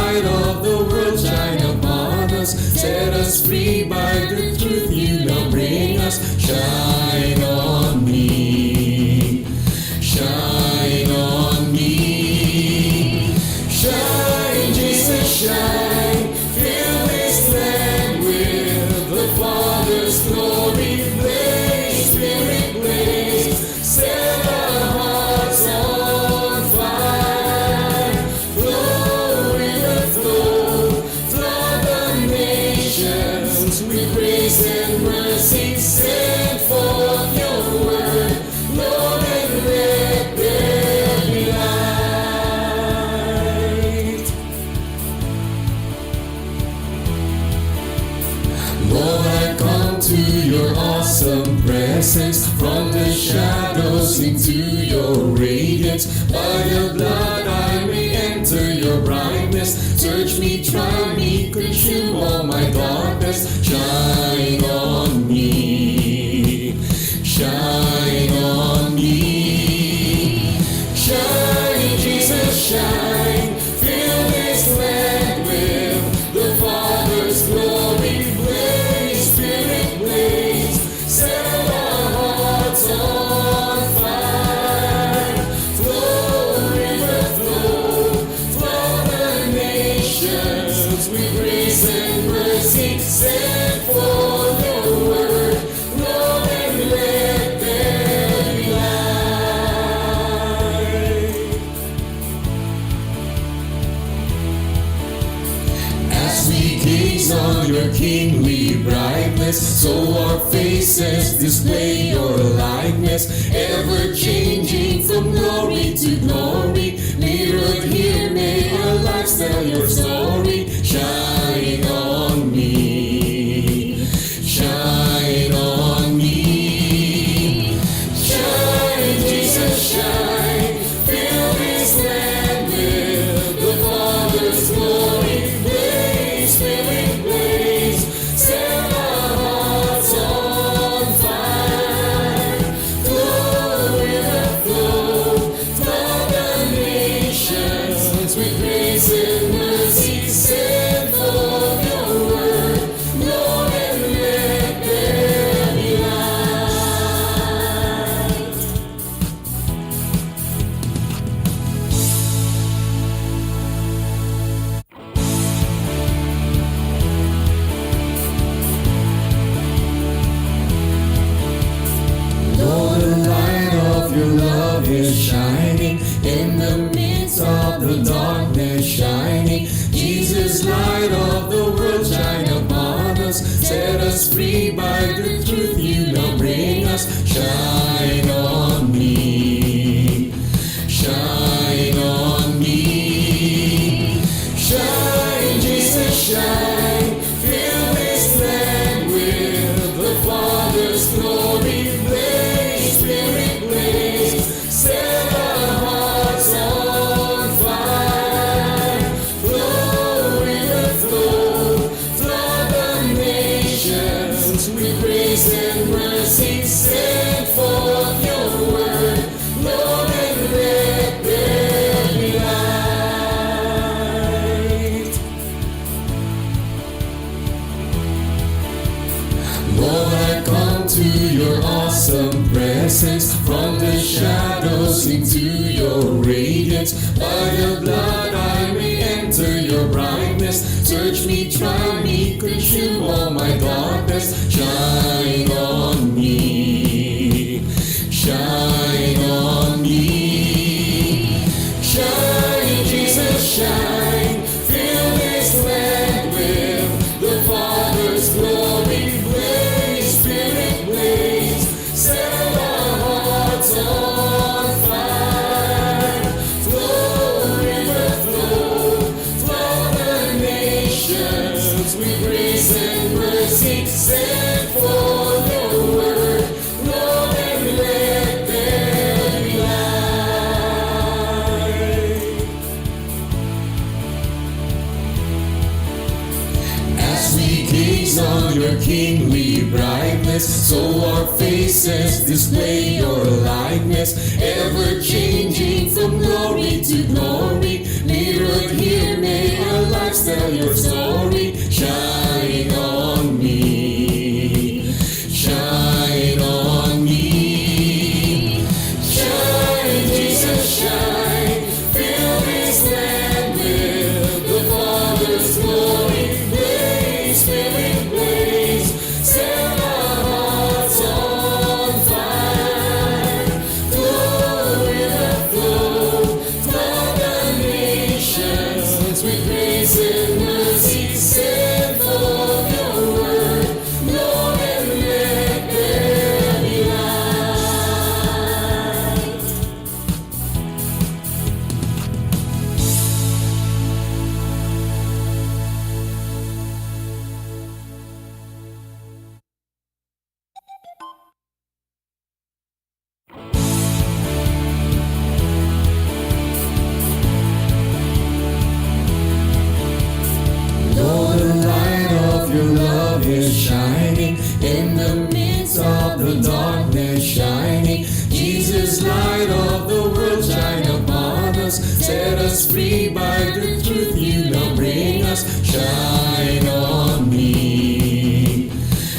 light of the world shine upon us. Set us free by the truth you now bring us. Shine on me, shine on me. Shine, Jesus, shine. Fill this land with the Father's glory. Blaze, Spirit, blaze. Set our hearts on fire. Flow, river, flow. Flood the nations with grace and mercy. Send forth your word, Lord, and let there be light. Lord, I come to your awesome presence. From the shadows into your radiance. By your blood I may enter your brightness. Search me, try me, consume all my darkness. Shine on me, shine on me. Shine, Jesus, shine. Fill this land with the Father's glory. Blaze, Spirit, blaze. Set our hearts on fire. Flow, river, flow. Flood the nations with grace and mercy. Send forth your word, Lord, and let there be light. As we gaze on your kingly brightness, so our faces display your likeness. Ever changing from glory to glory. Mirrored here, may our lives tell your story. Shine on me, shine on me. Shine, Jesus, shine. Fill this land with the Father's glory. Blaze, Spirit, blaze. Set our hearts on fire. Flow, river, flow. Flood the nations with grace and mercy. Send forth your word, Lord, and let there be Lord, the light of your love is shining in the midst of the darkness shining. Jesus, light of the world, shine upon us. Set us free by the truth you now bring us. Shine on me, shine on me. Shine, Jesus, shine. Fill this land with the Father's glory. Blaze, Spirit, blaze. Set our hearts on fire. Flow, river, flow. Flood the nations with grace and mercy. Send forth your word, Lord, and let there be light. Lord, I come to your awesome presence. From the shadows into your radiance. By your blood I may enter your brightness. Search me, try me, consume all my darkness. Shine on me, shine on me. Shine, Jesus, shine. Fill this land with the Father's glory. Blaze, Spirit, blaze. Set our hearts on fire. Flow, river, flow. Flood the nations with grace and mercy. Send forth your word, Lord, and let there be light. As we gaze on your kingly brightness, so our faces display your likeness. Ever changing from glory to glory. Mirrored here, may our light lives tell your story. Shine on me, shine on me. Shine, Jesus, shine. Fill this land with the Father's glory. Blaze, Spirit, blaze. Set our hearts on fire. Flow, river, flow. Flood the nations with grace and mercy. Send forth your word, Lord, and let there be light. Lord, the light of your love is shining in the midst of the darkness shining. Jesus, light of the world, shine upon us. Set us free by the truth you now bring us. Shine on me,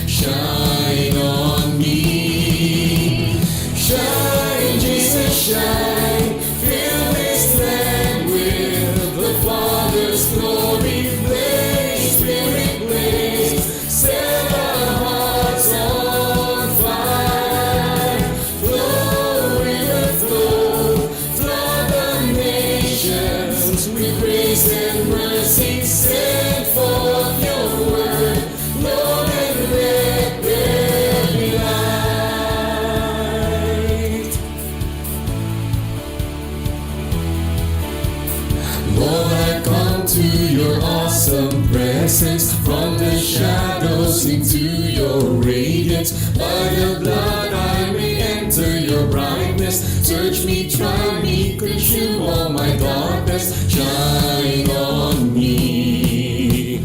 shine on me. Shine, Jesus, shine. Fill this land with the Father's glory. Blaze, Spirit, blaze. Set our hearts on fire. Flow, river, flow. Flood the nations with grace and mercy. Send forth your word, Lord, and let there be light. Lord, I come to your awesome presence, from the shadows into your radiance. By the blood I may enter your brightness. Search me, try me, consume all my darkness. Shine on me,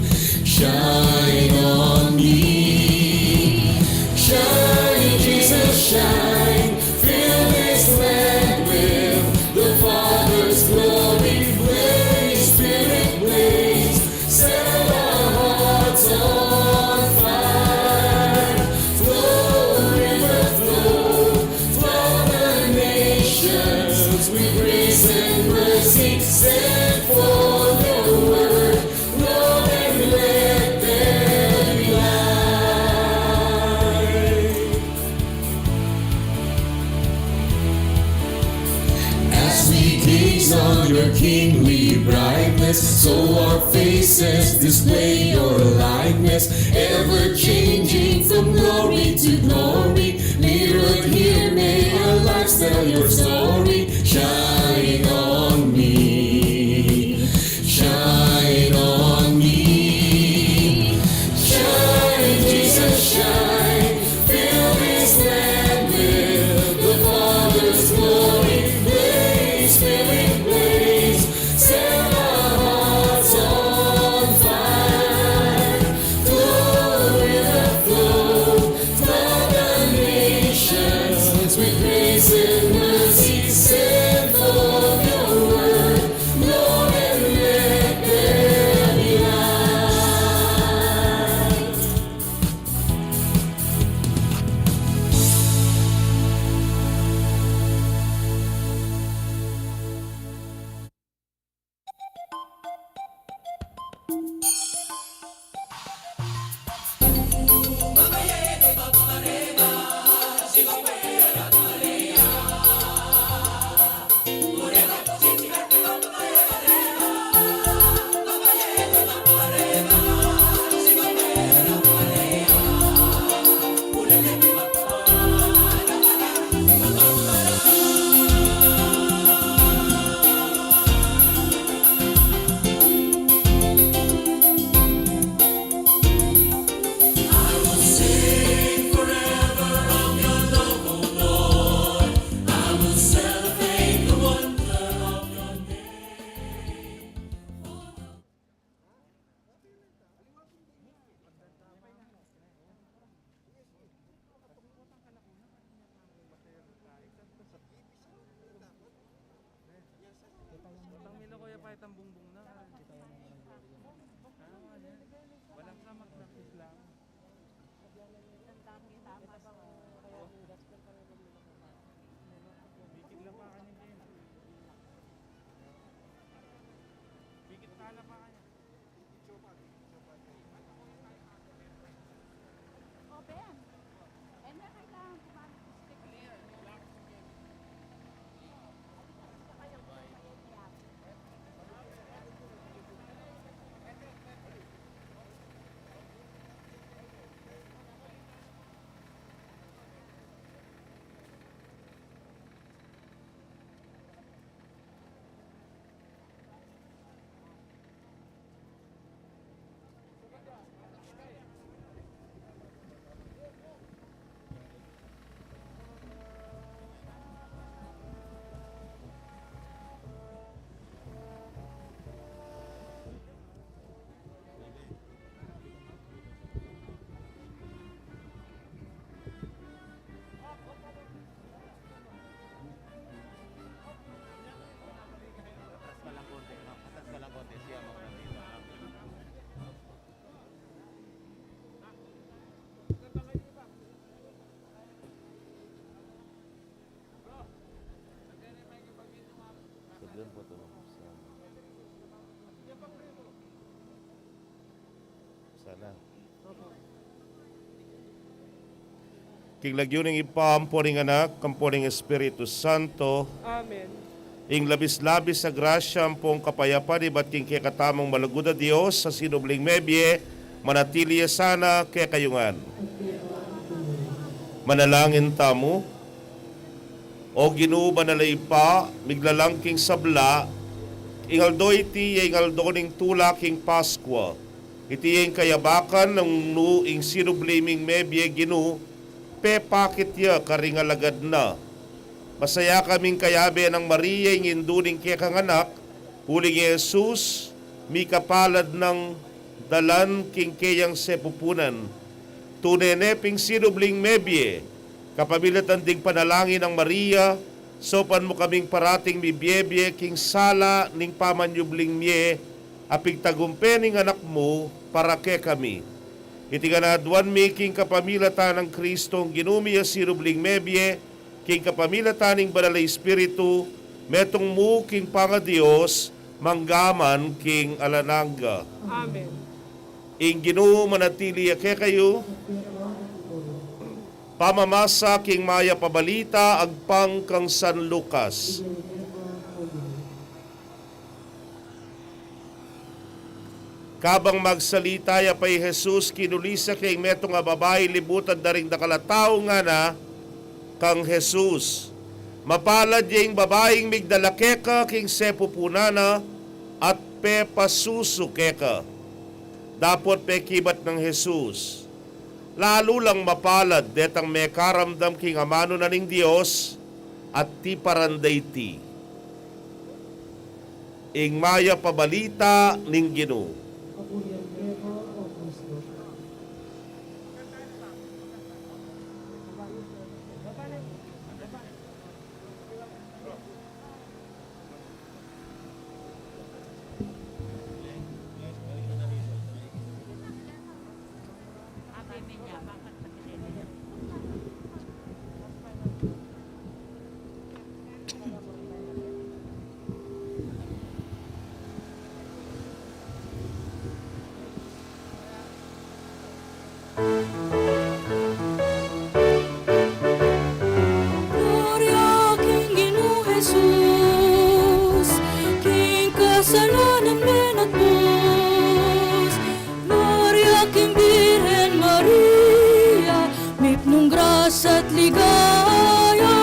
shine on me. Shine, Jesus, shine. Fill this land with the Father's glory. Blaze, Spirit, blaze. Set our hearts on fire. Flow, river, flow. Flood the nations with grace and mercy. Send forth your word, Lord, and let there be light. As we gaze on your kingly brightness, so our faces display your likeness, ever changing from glory to glory. Mirrored here, may our lives tell your story. Shine on me, shine on me. Shine, Jesus, shine. Fill this land with the Father's glory. Blaze, Spirit, blaze. Set our hearts on fire. Flow, river, flow. Flood the sana. King lagyo ng ipampo ning anak, kampo ning Espiritu Santo, Amen. ing labis-labis sa grasya pong kapayapa di ba't king kaya katamang malaguda Diyos sa sinubling mebye, manatili sana kaya kayungan. Manalangin tamo, o Ginoo banalay pa, miglalangking sabla, ingaldo iti ingaldo ning tula king Paskwa. Iti yung kayabakan ng nuing sinubliming mebye Ginoo, pe pakit ya karingalagad na. Masaya kaming kayabe ng Maria ng induning kaya kang anak, huling Jesus, mi kapalad ng dalan king kayang sepupunan. Tuneneping sinubling mebye, kapamilatan ding panalangin ng Maria, sopan mo kaming parating mi biyebye king sala ning pamanyubling mye, apig tagumpe ning anak mo para ke kami. Iti ganadwan mi king kapamilatan ng Kristong ginumiya sinubling mebye, king kapamilataning banalay Espiritu, metong mu king panga-Dios, manggaman king alananga. Amen. Ing Ginoo manatili ake kayo, pamamasa king maya pabalita, agpang kang San Lucas. Kabang magsalita ya pay Jesus, kinulisa kay metong nga babae libutan daring dakalataw nga na, kang Jesus. Mapalad yung babaeng migdalakeka king sepupunana at pepasuso keka. Dapot pekibat ng Jesus. Lalo lang mapalad detang may karamdam king amano na ning Dios at ti paranday ti. Ing maya pabalita ning Ginoo. Gloria King Ginoong Jesus, King kasalanan menatbos. Gloria King Birhen Maria, mipnong grasya at ligaya.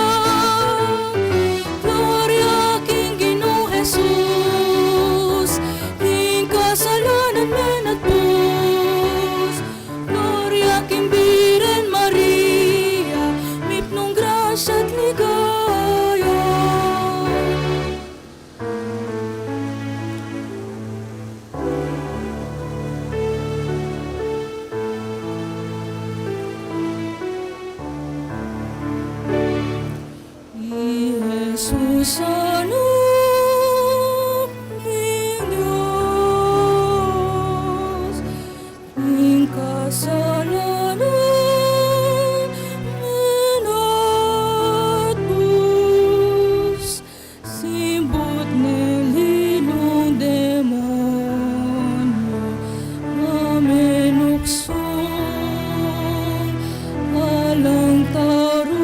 Gloria King Ginoong Jesus, King kasalanan menatbos. Gloria King Birhen Maria, mipnong grasya at ligaya. Jesus anak ng Diyos, ing kasalanan menatbus, simbot nilinong demonyo, mamenuksong alang tarus.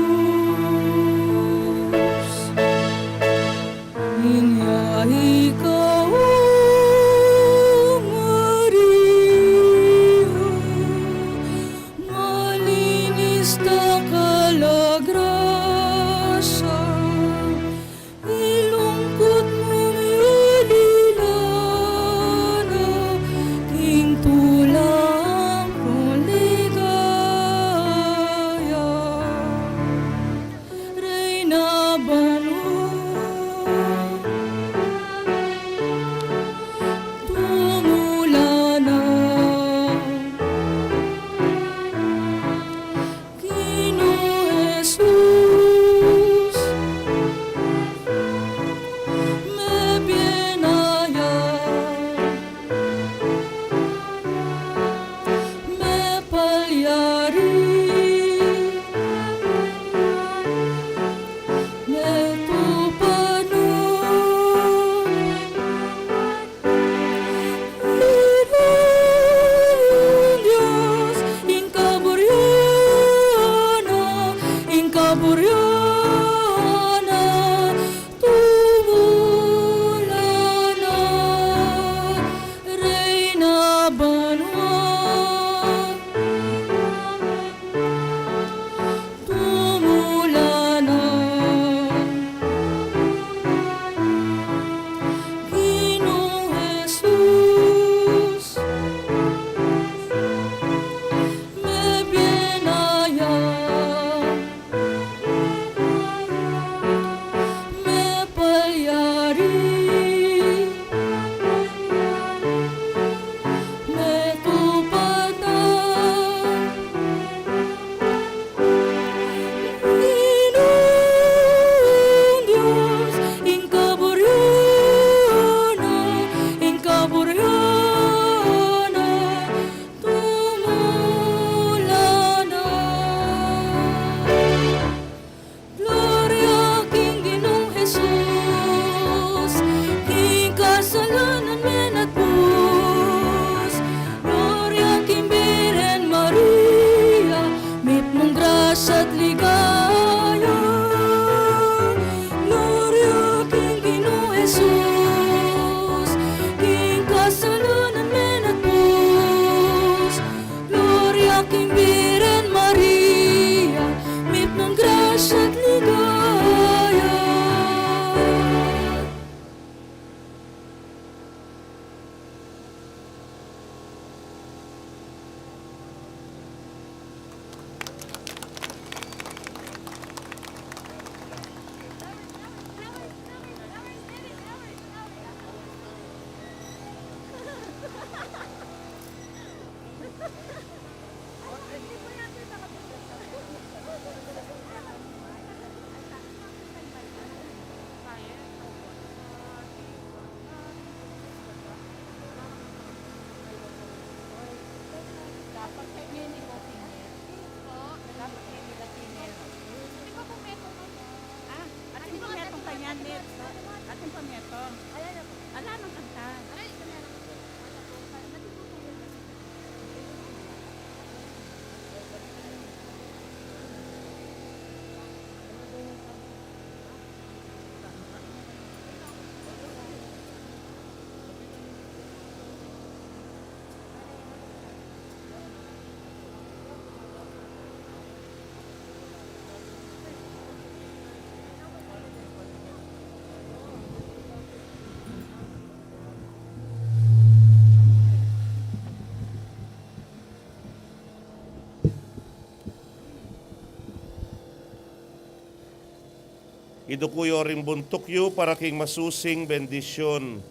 Idukuyo rin buntok yu para king masusing bendisyon.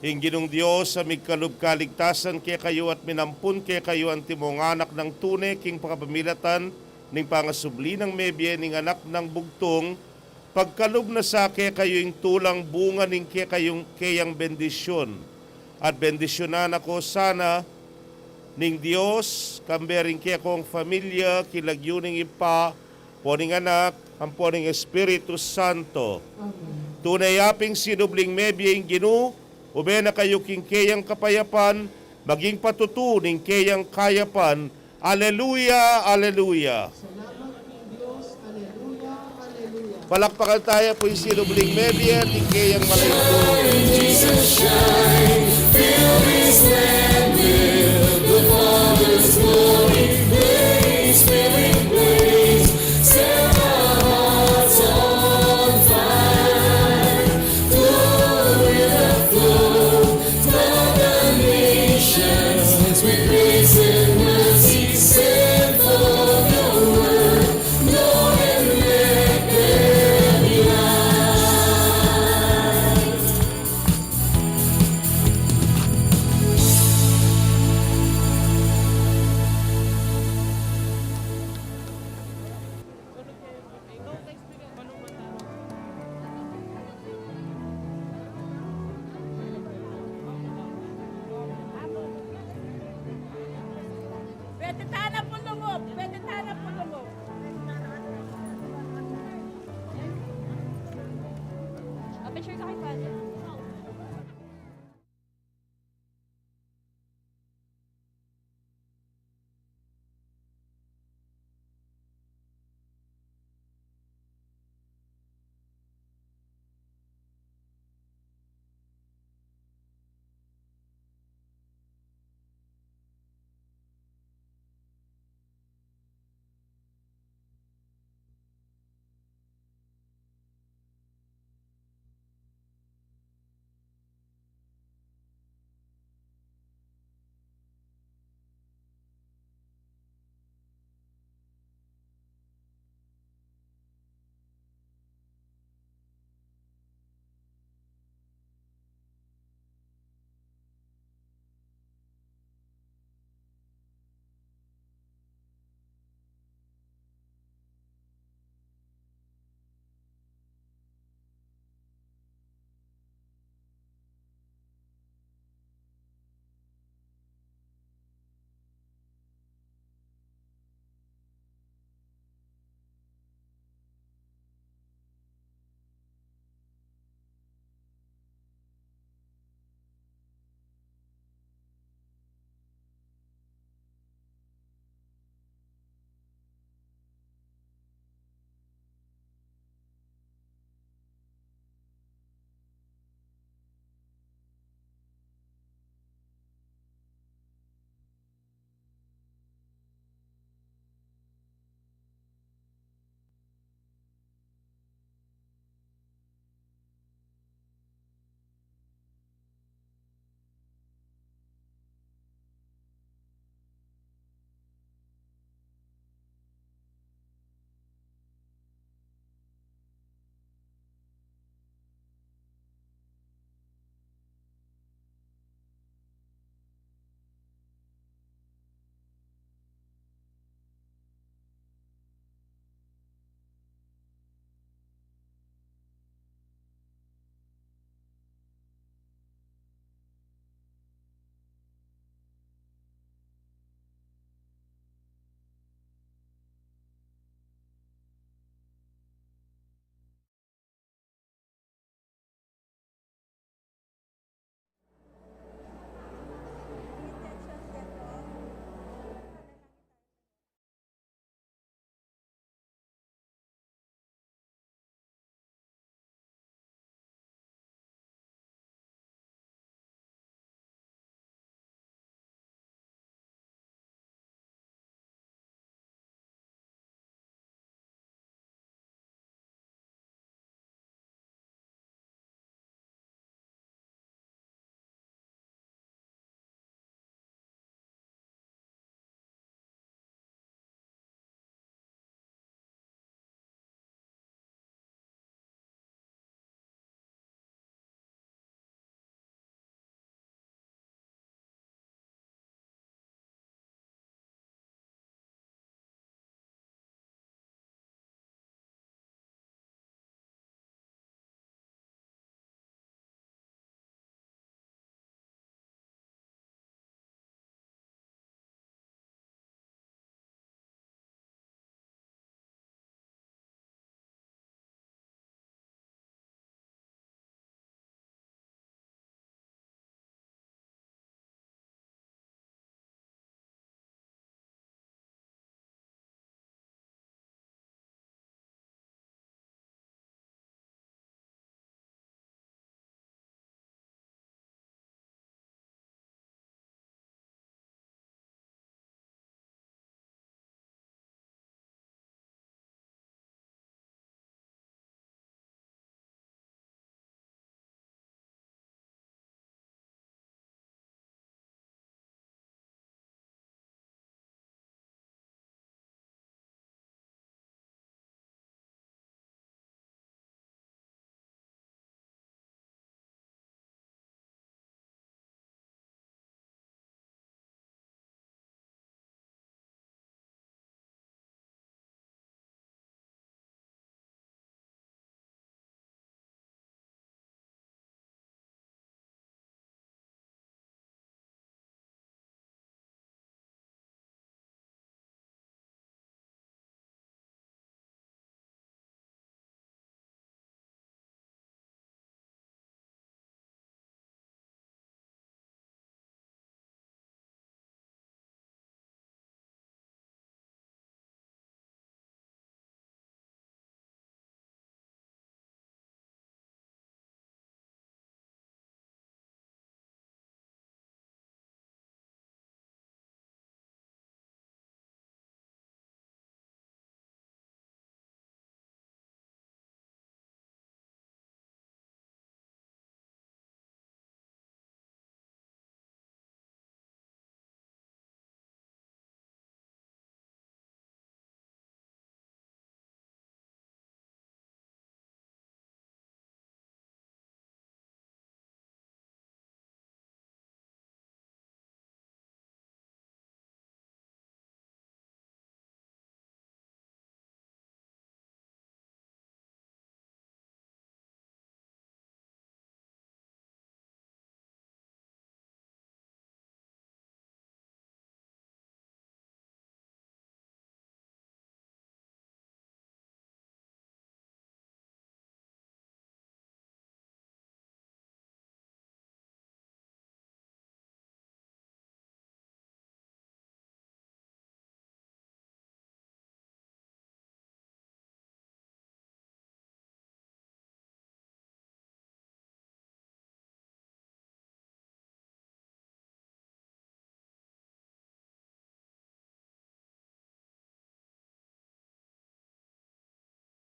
Ginong Diyos sa migkalub kaligtasan kaya kayo at minampun kaya kayo ang timong anak ng tune king pakapamilatan ning pangasubli ng mebye ning anak ng bugtong pagkalub na sa kaya kayo yung tulang bunga ning kaya kayong kayang bendisyon. At bendisyonan ako sana ning Dios kambering kaya kong familia kilagyuning ipa poning anak ang poning Espiritu Santo. Tunay aping sinubling mebye yung ginu ube na kayo king kayang kapayapan maging patutu ning kayang kayapan. Aleluya, aleluya. Palakpakan tayo po yung sinubling mebye at yung kayang malayo. Jesus shine, fill this land with the Father's glory. Blaze, Spirit, blaze, set our hearts on fire. Flow, river, flow, flood the nations with grace and mercy. Send forth your word, Lord, and let there be light. Pwede tana po lumog. Pwede tana po lumog. Picture ka kay Father.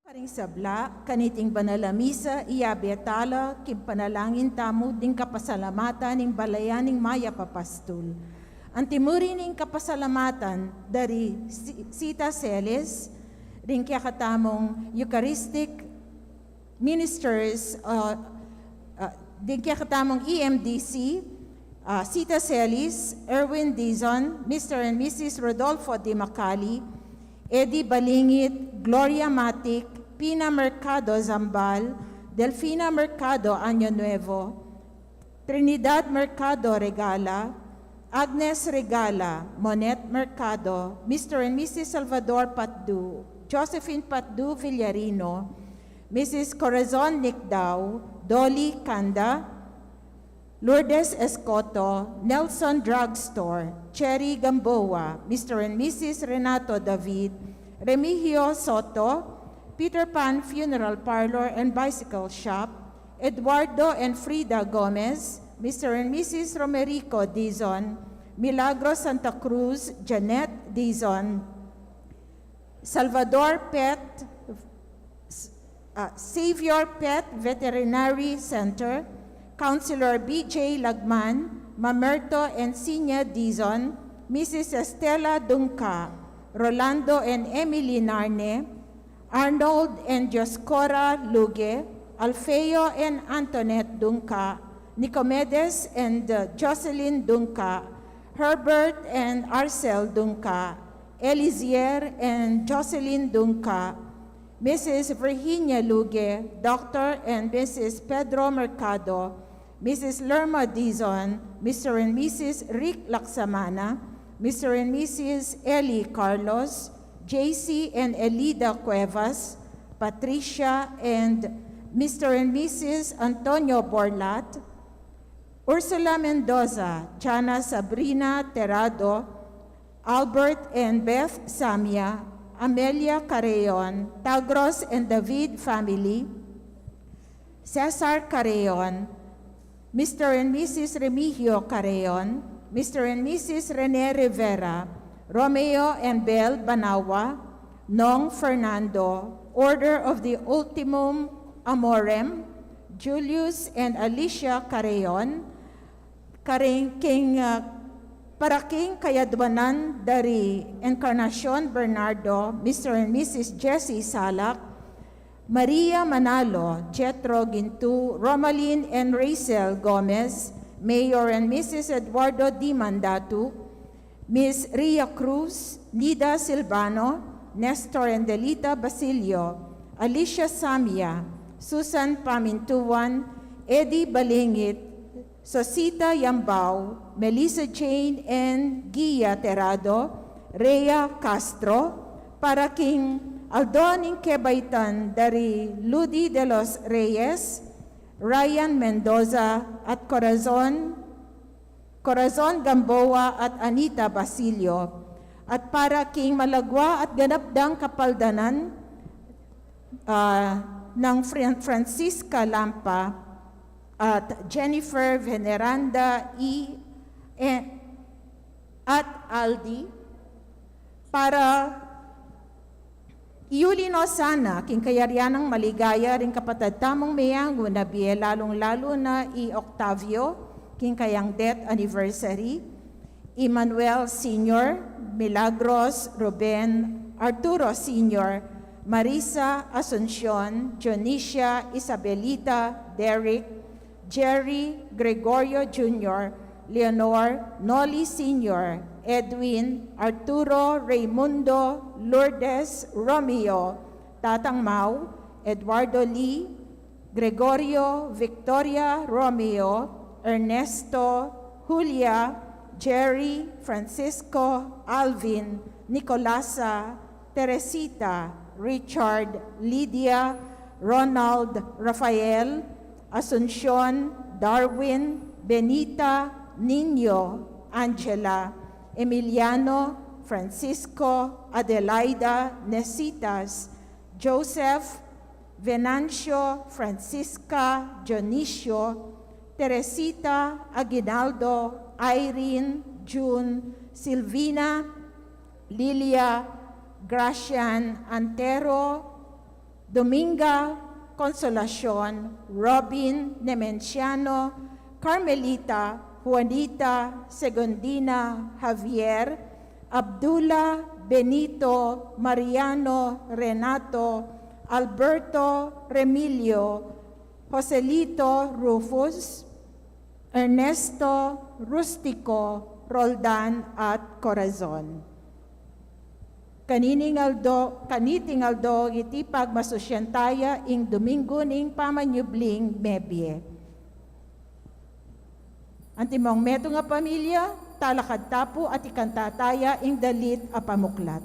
Karing sabla, kaniting banalamisa, iabetala, kimpanalangin tamo, ding kapasalamatan, ning balayaning maya papastul. Ang timuri ning kapasalamatan, dari Sita Celis, ring kaya katamong Eucharistic Ministers, din kaya katamong EMDC, Sita Celis, Erwin Dizon, Mr. and Mrs. Rodolfo Di Macali, Eddie Balingit, Gloria Matic, Pina Mercado Zambal, Delfina Mercado Año Nuevo, Trinidad Mercado Regala, Agnes Regala, Monet Mercado, Mr. and Mrs. Salvador Patdu, Josephine Patdu Villarino, Mrs. Corazon Nicdao, Dolly Kanda, Lourdes Escoto, Nelson Drugstore, Cherry Gamboa, Mr. and Mrs. Renato David, Remigio Soto, Peter Pan Funeral Parlor and Bicycle Shop, Eduardo and Frida Gomez, Mr. and Mrs. Romerico Dizon, Milagro Santa Cruz, Janet Dizon, Salvador Pet, Savior Pet Veterinary Center, Councilor B.J. Lagman, Mamerto and Sinya Dizon, Mrs. Estela Dunca, Rolando and Emily Narne, Arnold and Joscora Luge, Alfeo and Antoinette Dunca, Nicomedes and Jocelyn Dunca, Herbert and Arcel Dunca, Elizier and Jocelyn Dunca, Mrs. Virginia Luge, Dr. and Mrs. Pedro Mercado, Mrs. Lerma Dizon, Mr. and Mrs. Rick Laksamana, Mr. and Mrs. Ellie Carlos, JC and Elida Cuevas, Patricia and Mr. and Mrs. Antonio Borlat, Ursula Mendoza, Chana Sabrina Terrado, Albert and Beth Samia, Amelia Carreon, Tagros and David family, Cesar Carreon, Mr. and Mrs. Remigio Carreon, Mr. and Mrs. Rene Rivera, Romeo and Bel Banawa, Nong Fernando, Order of the Ultimum Amorem, Julius and Alicia Carreon, Paraking Kayadwanan dari Encarnacion Bernardo, Mr. and Mrs. Jessie Salak, Maria Manalo, Jetro Gintu, Romaline and Rachel Gomez, Mayor and Mrs. Eduardo Di Mandatu, Miss Ria Cruz, Nida Silvano, Nestor and Delita Basilio, Alicia Samia, Susan Pamintuan, Eddie Balingit, Sosita Yambao, Melissa Jane and Gia Terrado, Rhea Castro, Paraking Aldoning Kebaitan dari Ludi de los Reyes, Ryan Mendoza at Corazon Gamboa at Anita Basilio, at Paraking Malagwa at Ganapdang Kapaldanan ng Francisca Lampa at Jennifer Veneranda at Aldi, para iulino sana king kayaryanang maligaya rin kapatid tamong mayango na biye lalong-lalo na Octavio king kayang death anniversary, Emmanuel Sr., Milagros, Ruben, Arturo Sr., Marisa Asuncion, Jonicia, Isabelita, Derek, Jerry, Gregorio Jr., Leonor, Noli Sr., Edwin, Arturo, Raimundo, Lourdes, Romeo, Tatang Mau, Eduardo Lee, Gregorio, Victoria, Romeo, Ernesto, Julia, Jerry, Francisco, Alvin, Nicolasa, Teresita, Richard, Lydia, Ronald, Rafael, Asuncion, Darwin, Benita, Nino, Angela, Emiliano, Francisco, Adelaida, Nesitas, Joseph, Venancio, Francisca, Dionisio, Teresita, Aguinaldo, Irene, June, Silvina, Lilia, Gracian, Antero, Dominga Consolacion, Robin Nemenciano, Carmelita, Juanita, Segundina, Javier, Abdullah, Benito, Mariano, Renato, Alberto, Remilio, Joselito, Rufus, Ernesto, Rustico, Roldan at Corazon. Kaniting aldo iti pagmasusyantaya ing Domingo ning pamanyubling mebye. Antimong meto nga pamilya, talakad tapo at ikantataya ing dalit a pamuklat.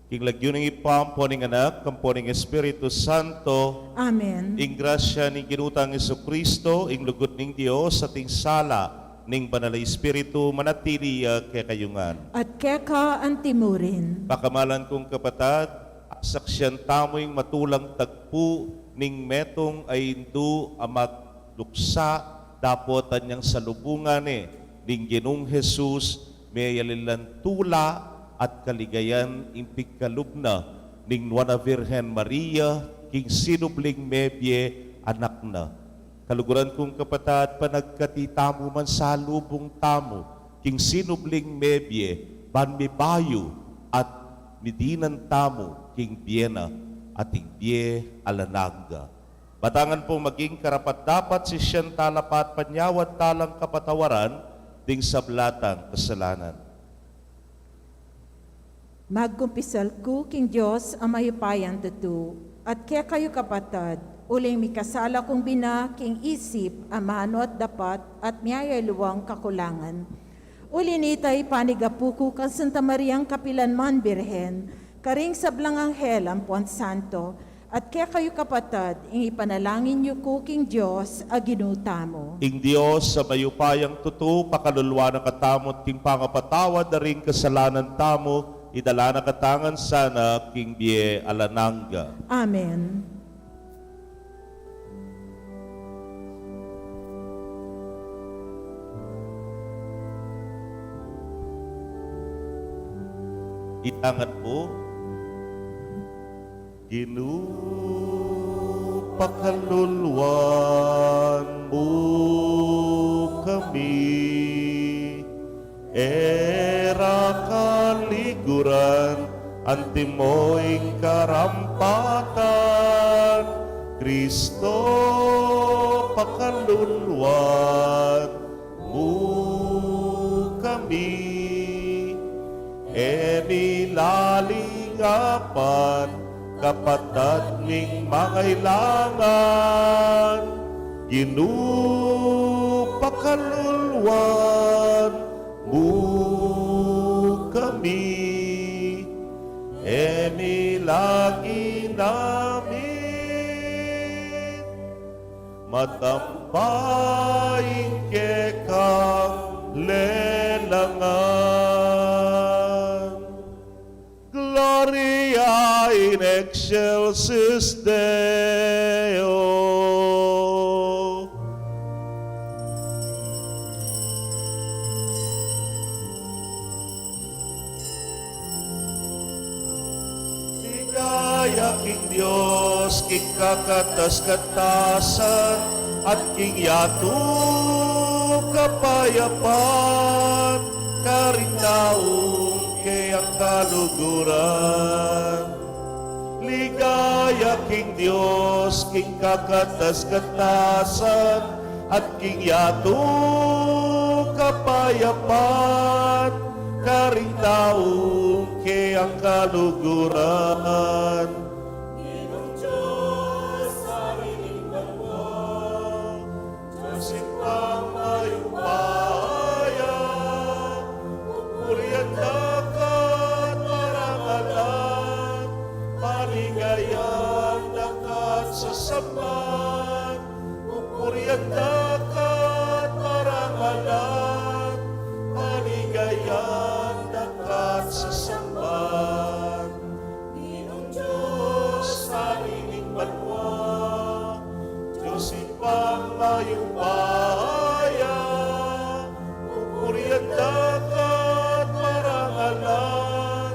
king lagyo ng ipampo ning anak, kampo ning Espiritu Santo, Amen. ing grasya ning ginutang Kristo, ing lugot ning Dios sa ting sala ning banal na Espiritu manatili kay kayungan. At keka ang timurin. Pakamalan kong kapatad, saksyan tamo'y matulang tagpu ning metong ay indu amag luksa dapotan niyang salubungan ning Ginong Jesus may yalilan tula at kaligayan impigkalubna ning Nuana Virgen Maria king sinubling mebye anak na. Kaluguran kong kapatad, panagkatitamo man sa lubong tamo king sinubling mebye banmibayo at midinan tamo king biena at ing bie alanagga. Batangan po maging karapat dapat si siyang talapat panyawad talang kapatawaran ding sablatang kasalanan. Magkumpisal ko king Diyos ang mayupayan tutu, at kaya kayo kapatad, uling mikasala kong bina king isip, amano at dapat, at miyaya luwang kakulangan. Uli nitay panigapuko kang Santa Mariang Kapilanman Birhen, karing sablang anghel ang Puan Santo, at kaya kayo kapatad, ing ipanalangin niyo ko king Diyos aginuta mo. Ing Dios sa mayupayang tutu, pakalulwa ng katamot king pangapatawad na ring kasalanan tamo, idala na katangan sana king bie alanangga. Amen. Itangan po, pakaluluan mo kami, era kaliguran, antimoing karampatan, Kristo pakaluluan mo kami, enilalingapan, kapatad ning mangailangan, ginupakaluluan mo kami, enilagi namin, matampaing kekang lelangan. Gloria in excelsis Deo. Ligaya king Dios, king kakatas-katasan, at king yatu kapayapan, karinaong kayang kaluguran. Ligaya king Dios, king kakatas-katasan, at king yatu kapayapan, karinaong kayang kaluguran. Ginong Diyos, sariling banwa, Diyos ipang mayupaya, pupurian dakat marangalan, maligayang dakat sa saman, pupurian dakat marangalan, maligayang dakat sa saman. Ginong Diyos, sariling banwa, Diyos ipang mayupaya, pupurian dakat marangalan,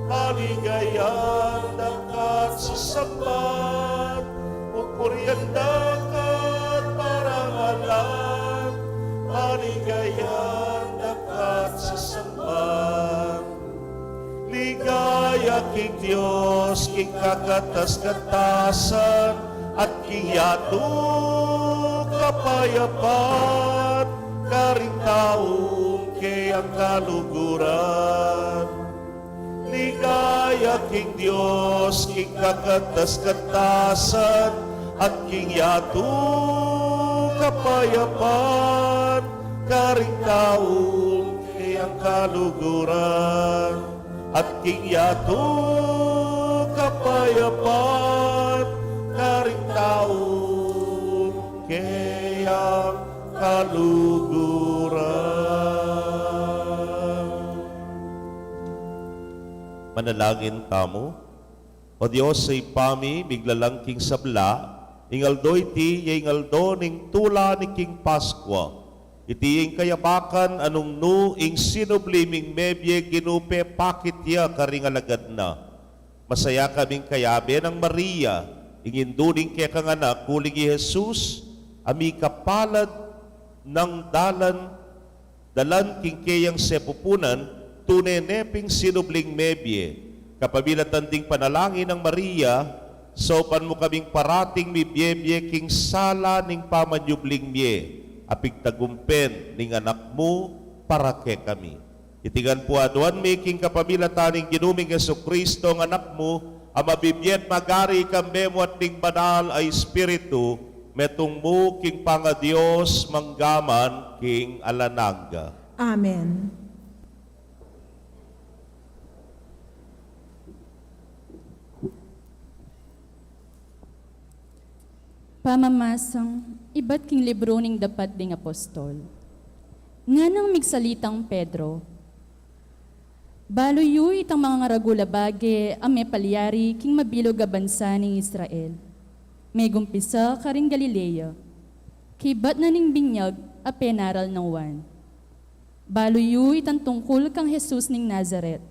maligayang dakat sa saman, pupurian dakat marangalan, maligayang dakat sa saman. Ligaya king Diyos, king kakatas-katasan, at king yatu kapayapan, karitaong kayang kaluguran. Ligaya king Diyos, king kakatas-katasan, at king yatu kapayapan, karitaong kayang kaluguran. at king yato kapayapan karing tao kayang kaluguran. Manalangin tamo. O Diyos sa ipami, biglalangking sabla, ingaldo iti, ingaldo ning tula ni King Paskwa. Iti ing kayapakan anong nu ing sinubliming mebye ginupe pakit ya karingalagad na. Masaya kaming kayabe ng Maria, inginduning kaya kang anak, kuling Jesus, ami kapalad ng dalan kingkayang sepupunan, tuneneping sinubling mebye. Kapabilatan ding panalangin ng Maria, sopan mo kaming parating mi biyebye king sala ning pamanyubling mye, apig tagumpen ning anak mo para ke kami. Itigan po aduan mi king kapabilatan ning ginuming Jesucristo ng anak mo, ang mabibiyet magari kambemo at ning banal ay Espiritu, metong mo king pangadios manggaman king alananga. Amen. Pamamasang, iba't king libro ning dapat ding apostol. Nga nang migsalitang Pedro, baloy yu itang mga ragula bage ang may palyari king mabilog a bansa ning Israel. May gumpisa karing Galilea, kibat na ning binyag a penaral ng Juan. Baloy yu itang tungkol kang Jesus ning Nazaret.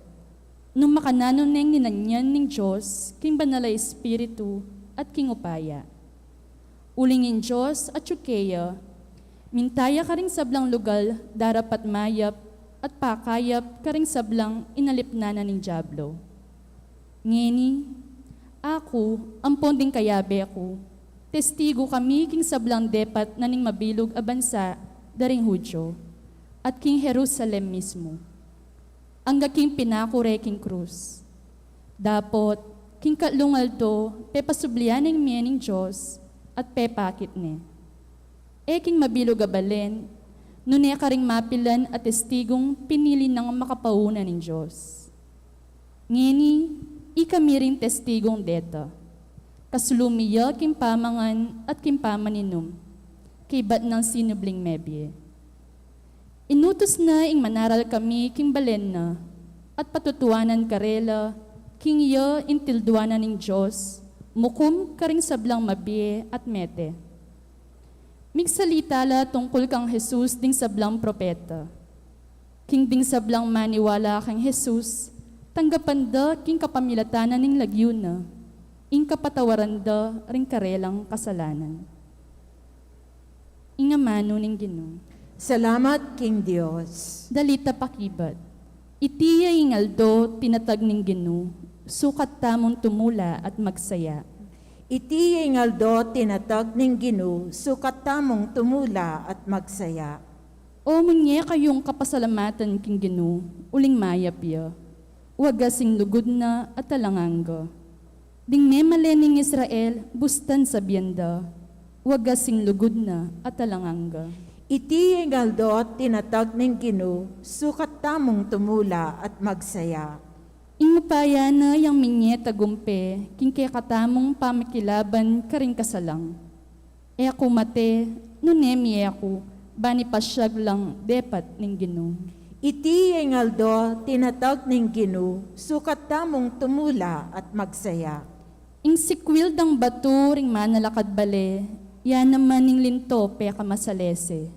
Nung makananon neng ninanyan ning Diyos, king banala Espiritu at king upaya. Ulingin Diyos at Chukeya, mintaya karing sablang lugal, darapat mayap, at pakayap karing sablang inalipnana ng Diablo. Ngeni, ako, ampon ding kayabe ako, testigo kami king sablang depat na ning mabilog a bansa, daring Hudyo, at king Jerusalem mismo. Ang king pinakure king krus. Dapot, king kalungal to, pepasublian ng miyaning Diyos, at pepakit ni. Eking mabilog a balen, nune karing mapilan at testigong pinili ng makapauna ng Diyos. Ngini, ikamiring testigong deta. Kasulumiya kim pamangan at kim pamaninom, kibat ng sinubling mebye. Inutos na ing manaral kami king balen na, at patutuanan karela, king iya intilduanan ng Diyos, mukum karing sablang mabie at mete. Migsalitala tungkol kang Jesus ding sablang propeta. King ding sablang maniwala kang Jesus, tanggapan da king kapamilatanan ning lagyo na, ing kapatawaran da ring karelang kasalanan. Ingamano ning Ginoo. Salamat, King Diyos. Dalita pakibat. Itiya ingaldo tinatag ning Ginoo, sukat tamon tumula at magsaya. Iti ingaldo tinatag ning Ginoo, sukat tamong tumula at magsaya. O munye kayong kapasalamatan king Ginoo, uling mayapya. Wagasing lugod na at talanganga. Ding memaleneng Israel, bustan sa biyanda. Wagasing lugod na at talanganga. Iti ingaldo tinatag ning Ginoo, sukat tamong tumula at magsaya. Ingupaya na yang minye tagumpe, king kaya katamong pamikilaban karing kasalang. E ako mate, nunemi ako, bani pasyag lang depat ning Ginoo. Iti ingaldo tinatag ning Ginoo, sukat tamong tumula at magsaya. Ing sikwil dang bato ring manalakad bale, yan naman ning linto pe kamasalese.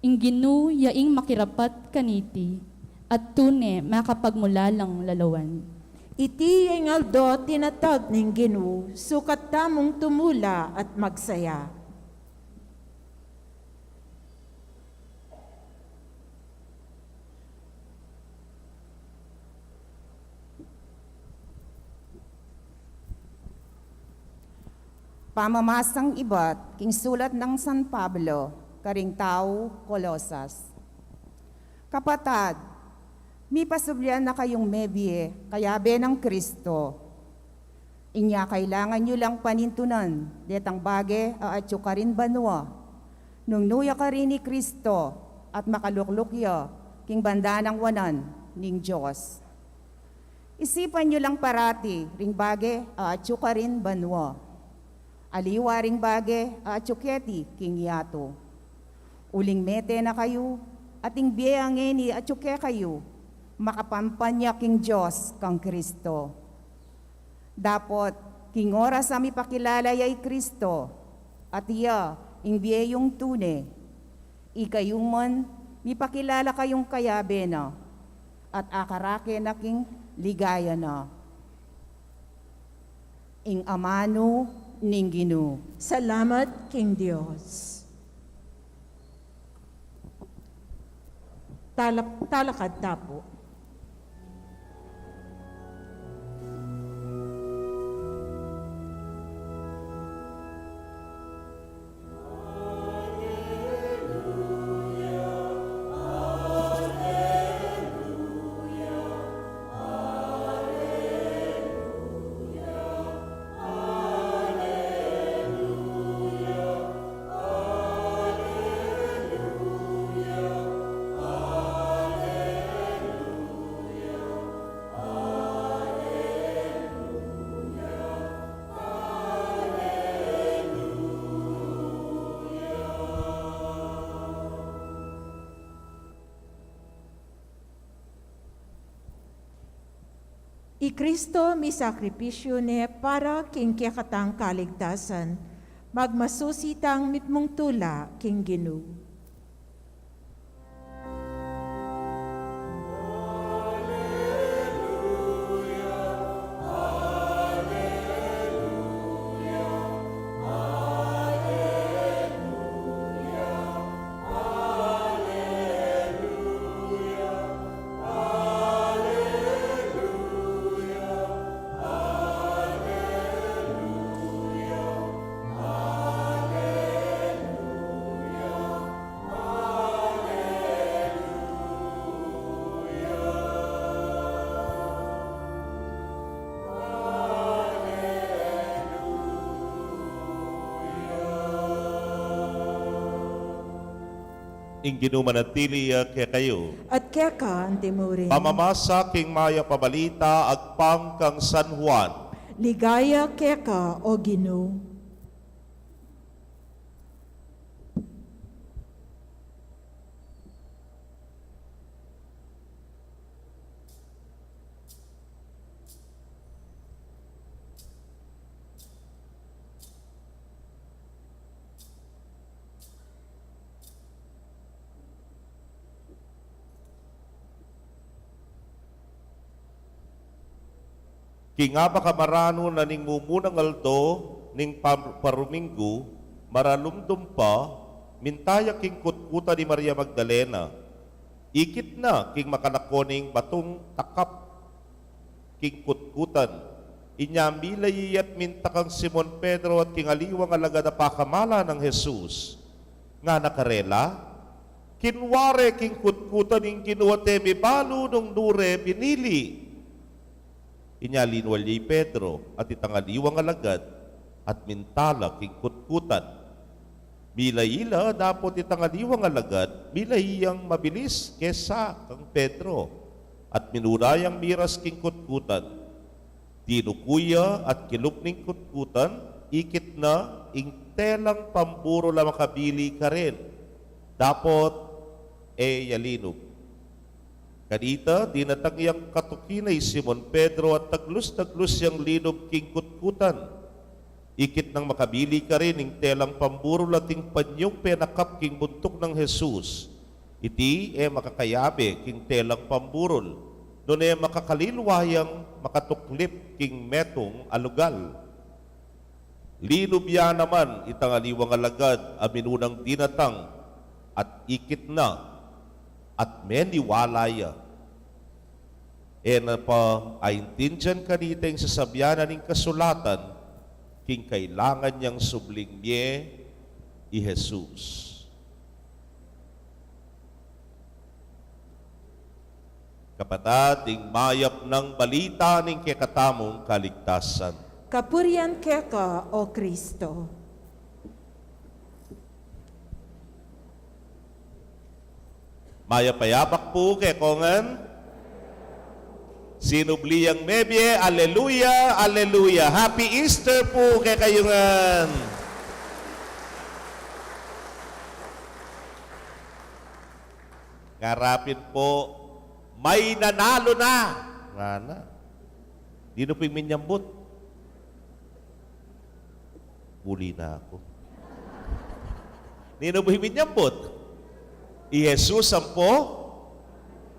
Ing Ginoo yaing makirapat kaniti, at tune makapagmulalang lalawan. Iti ingaldo tinatag ning Ginoo, sukat tamong tumula at magsaya. Pamamasang ibat, king sulat ng San Pablo, karing tao, Colosas. Kapatad, mi pasublian na kayong mebye, kayabe ng Kristo. Inya kailangan nyo lang panintunan, detang bage at karin banwa. Nung nuya ka rin ni Kristo at makaluklukya, king banda ng wanan ning Diyos. Isipan nyo lang parati, ring bage, aatsuka rin banwa. Aliwa ring bage, aatsuketi, king yato. Uling mete na kayo, ating biyangeni atsuke kayo, makapampanya king Diyos kang Kristo. Dapot, king oras ami pakilala yay Kristo, at iya, ing biyayong tune. Ikayong man, mipakilala kayong kayabe na, at akarake na king ligaya na. Ing amano ning Ginoo. Salamat, King Diyos. Talakad tapo. I Kristo mi sakripisyo ne para king kiyakatang kaligtasan, magmasusitang mitmong tula king Ginoo. Ing ginumanatili kaya kayo. At kaya ka ang timurin, Pamamasa king maya pabalita agpang kang San Juan. ligaya kaya ka o Ginoo. Kingaba ka marano na ning mumunang aldo ning paruminggo, maralumdum pa, mintaya king kutkuta ni Maria Magdalena. Ikit na king makanakoning batong takap king kutkutan. Inyamilay at mintakang Simon Pedro at king aliwang alaga na pakamala ng Jesus. Nga nakarela, kinware king kutkutan ning kinuwate mi balo nung nure binili. Inyalinwalyi Pedro at itangaliwang alagad at mintala king kutkutan. Bilayila dapot itangaliwang alagad, bilayang mabilis kesa kang Pedro at minurayang miras king kutkutan. Tinukuya at kilupning kutkutan, ikit na ing telang pamburo la makabili ka rin. Dapot yalinog. Kanita, dinatang iyang katukinay Simon Pedro at taglus-taglus yang linog king kutkutan. Ikit nang makabili ka rin ng telang pamburo lating panyong penakap king buntok ng Jesus. Iti makakayabe king telang pamburol. Doon makakalilwayang makatuklip king metong alugal. Linubya naman itangaliwang alagad aminunang dinatang at ikit na at meniwalaya. Na pa aintindyan kanita yung sasabyanan ng kasulatan, king kailangan niyang subling niye i Jesus. Kapatid, ing mayap ng balita ng kekatamong kaligtasan. Kapurian kaya ka o Kristo. Maya payabak po kay kongan. Sinubliang Mebye, Alleluia, Alleluia. Happy Easter po kay kayungan. Ngarapin po, may nanalo na. Ngana. Di na po yung minyambot. Huli na ako. Di na po yung minyambot. I-Jesus ang po,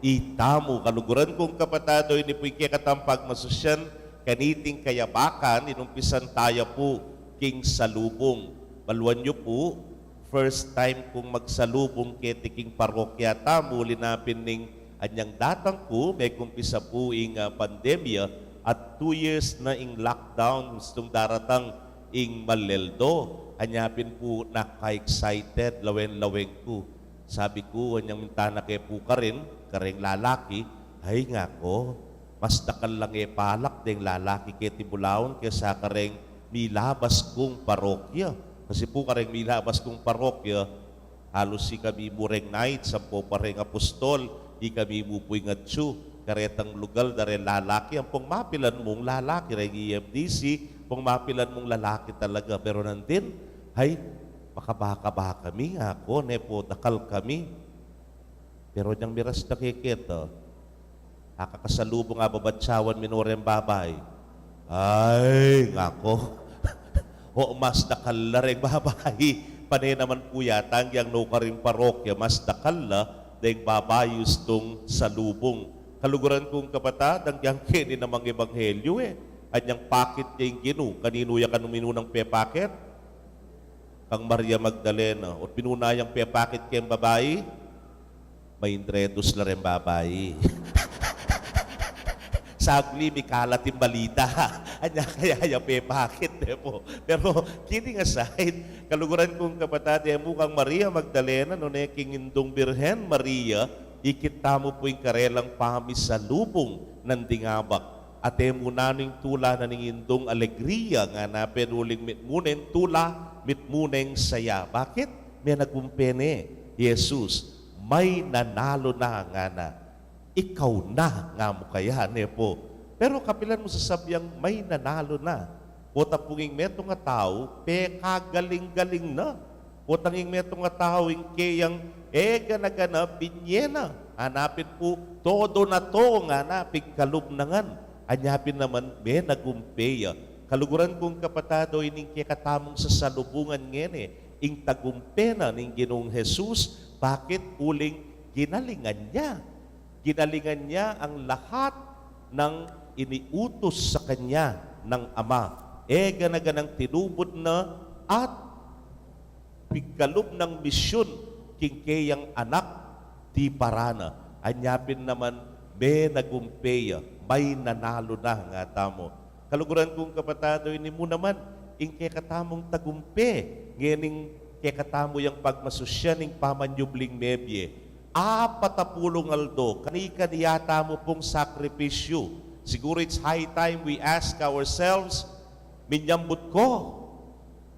itamo. Kaluguran kong kapatado, ini po ikikatampag masusyan, kaniting kayabakan, inumpisan tayo po, king salubong. Baluan nyo po, first time kong magsalubong ketiking parokya, tamo, linapin ning anyang datang po, may kumpisa po ing pandemya, at 2 years na ing lockdown, gustong daratang ing maleldo. Anyapin po, naka-excited, lawen-laweng ko. Sabi ko, anyang mintana kay po ka rin, kareng lalaki, ay nga ko, mas nakal lang palak ding lalaki kay tibulaon kaysa kareng milabas kong parokya. Kasi po kareng milabas kong parokya, halos si kami mureng night, sampo pareng apostol, di kami mupoy nga tsu, karetang lugal dare lalaki, ang pong mapilan mong lalaki, reng EMDC, pong mapilan mong lalaki talaga, pero nandin, ay, makabaka kami, ako, nepo, dakal kami. Pero niyang miras nakikita, nakakasalubong nga babatsawan minorem babay. Ay, ngako. O mas nakalareng babay. Panay naman po yata, ang no karing parokya, mas nakala, dahil babayos tong salubong. Kaluguran kong kapatad, ang yang kini namang ebanghelyo At yung pakit niya yung ginu, kanino yung kanumino ng pe-packet? Kang Maria Magdalena. O pinunayang pe-packet kayong babae, may indredos na rin babae. Sagli, may kalat yung balita. Anya kaya yung pe-packet. Pero, kidding aside, kaluguran kong kapatid, mukhang Maria Magdalena, no neking indong Birhen Maria, ikita mo po yung karelang pamis sa lubong ng dingabak. Ate muna ning tula na ning indong alegria nga na penuling mitmunen tula mitmuneng saya. Bakit? May nagumpene, Jesus, may nanalo na nga na. Ikaw na nga mo kaya, nepo. Pero kapilan mo sasabyang may nanalo na. O tapunging meto nga tao, kagaling-galing na. O tanging meto nga tao, yung kayang gana-gana, binyena. Hanapin po, todo na to nga na, pigkalubnangan. Anyapin naman, may nagumpeya. Kaluguran kong kapatado, ining kikatamong sa salubungan ngene, ing tagumpena ning Ginoong Jesus, bakit uling ginalingan niya? Ginalingan niya ang lahat ng iniutos sa kanya ng Ama. Ganaganang tinubod na at pigkalub ng misyon kingkayang anak di parana. Anyapin naman, may nagumpeya. May nanalo na nga tamo. Kaluguran kong kapatado, ini mo naman, ing kekatamong tagumpe, ngening kekatamo yung pagmasusyan ng pamanyubling mebye. 40 aldo, kani-kaniyata mo pong sakripisyo. Siguro it's high time we ask ourselves, minyambot ko,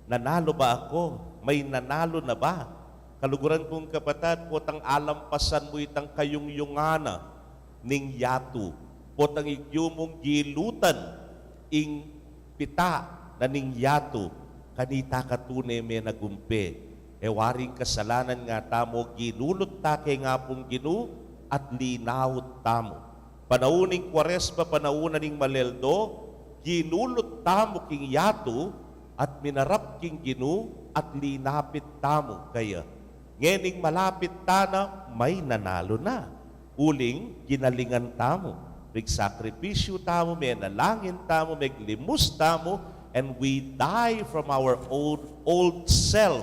nanalo ba ako? May nanalo na ba? Kaluguran kong kapatid, potang alampasan mo itang kayong-yungana ning yatu. Potang igyumong gilutan ing pita na ning yato kanita katune may nagumpe. Waring kasalanan nga tamo, ginulot ta kay nga pong ginu at linawot tamo. Panauning Kwaresma, panaunan ning Maleldo, ginulot tamo king yato at minarap king ginu at linapit tamo. Kaya, ngening malapit tana, may nanalo na. Uling, ginalingan tamo. May sakripisyo tamo, may nalangin tamo, may limus tamo, and we die from our old self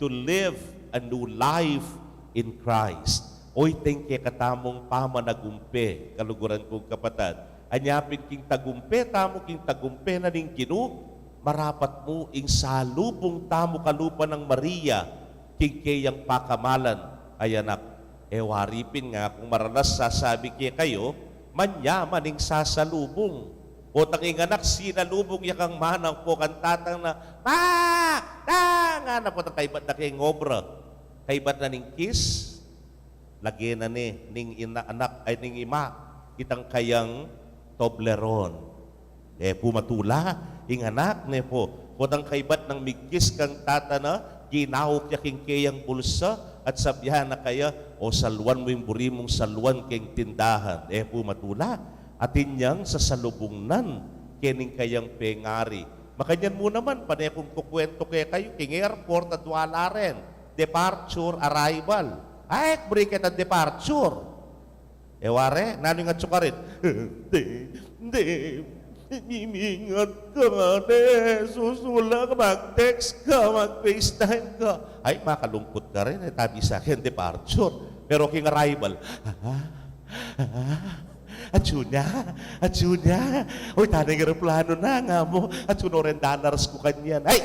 to live a new life in Christ. Oy, tengke katamong pamanagumpe, kaluguran kong kapatid. Anyapin king tagumpe tamo, king tagumpe na ning Ginu, marapat mo ing salubong tamo kalupa ng Maria, king kayang pakamalan, ay anak. Waripin nga, kung maranas sasabi kayo, manyaman ing sasalubong. O tanging anak, sinalubong yakang manang po kantatang na, nga na po kaibat na kayong obra. Kaibat na ning kiss, lagi na ning ina, anak, ay ning ima. itang kayang Toblerone. Pumatula, inganak ne po. Podang kaibat ng migkis kang tatana, ginawok niya king kayang bulsa, at sabyahan na kaya, o salwan mo yung burimong salwan king tindahan. Pumatula, atin niyang sa salubungnan, kining kayang pengari. Makanyan mo naman, panay kung kukwento kaya kayo, king airport at wala rin. Departure, arrival. Ay, briket at departure. Ware, nano yung atso ka rin? Hindi, mimingat ka, susula ka, mag-text ka, mag-FaceTime ka. Ay, makalungkot ka rin, tabi sa akin, departure. Pero king arrival, Atsunya. Uy, tanay nga plano na nga mo. Atsuno rin dollars ko kanyan. Ay,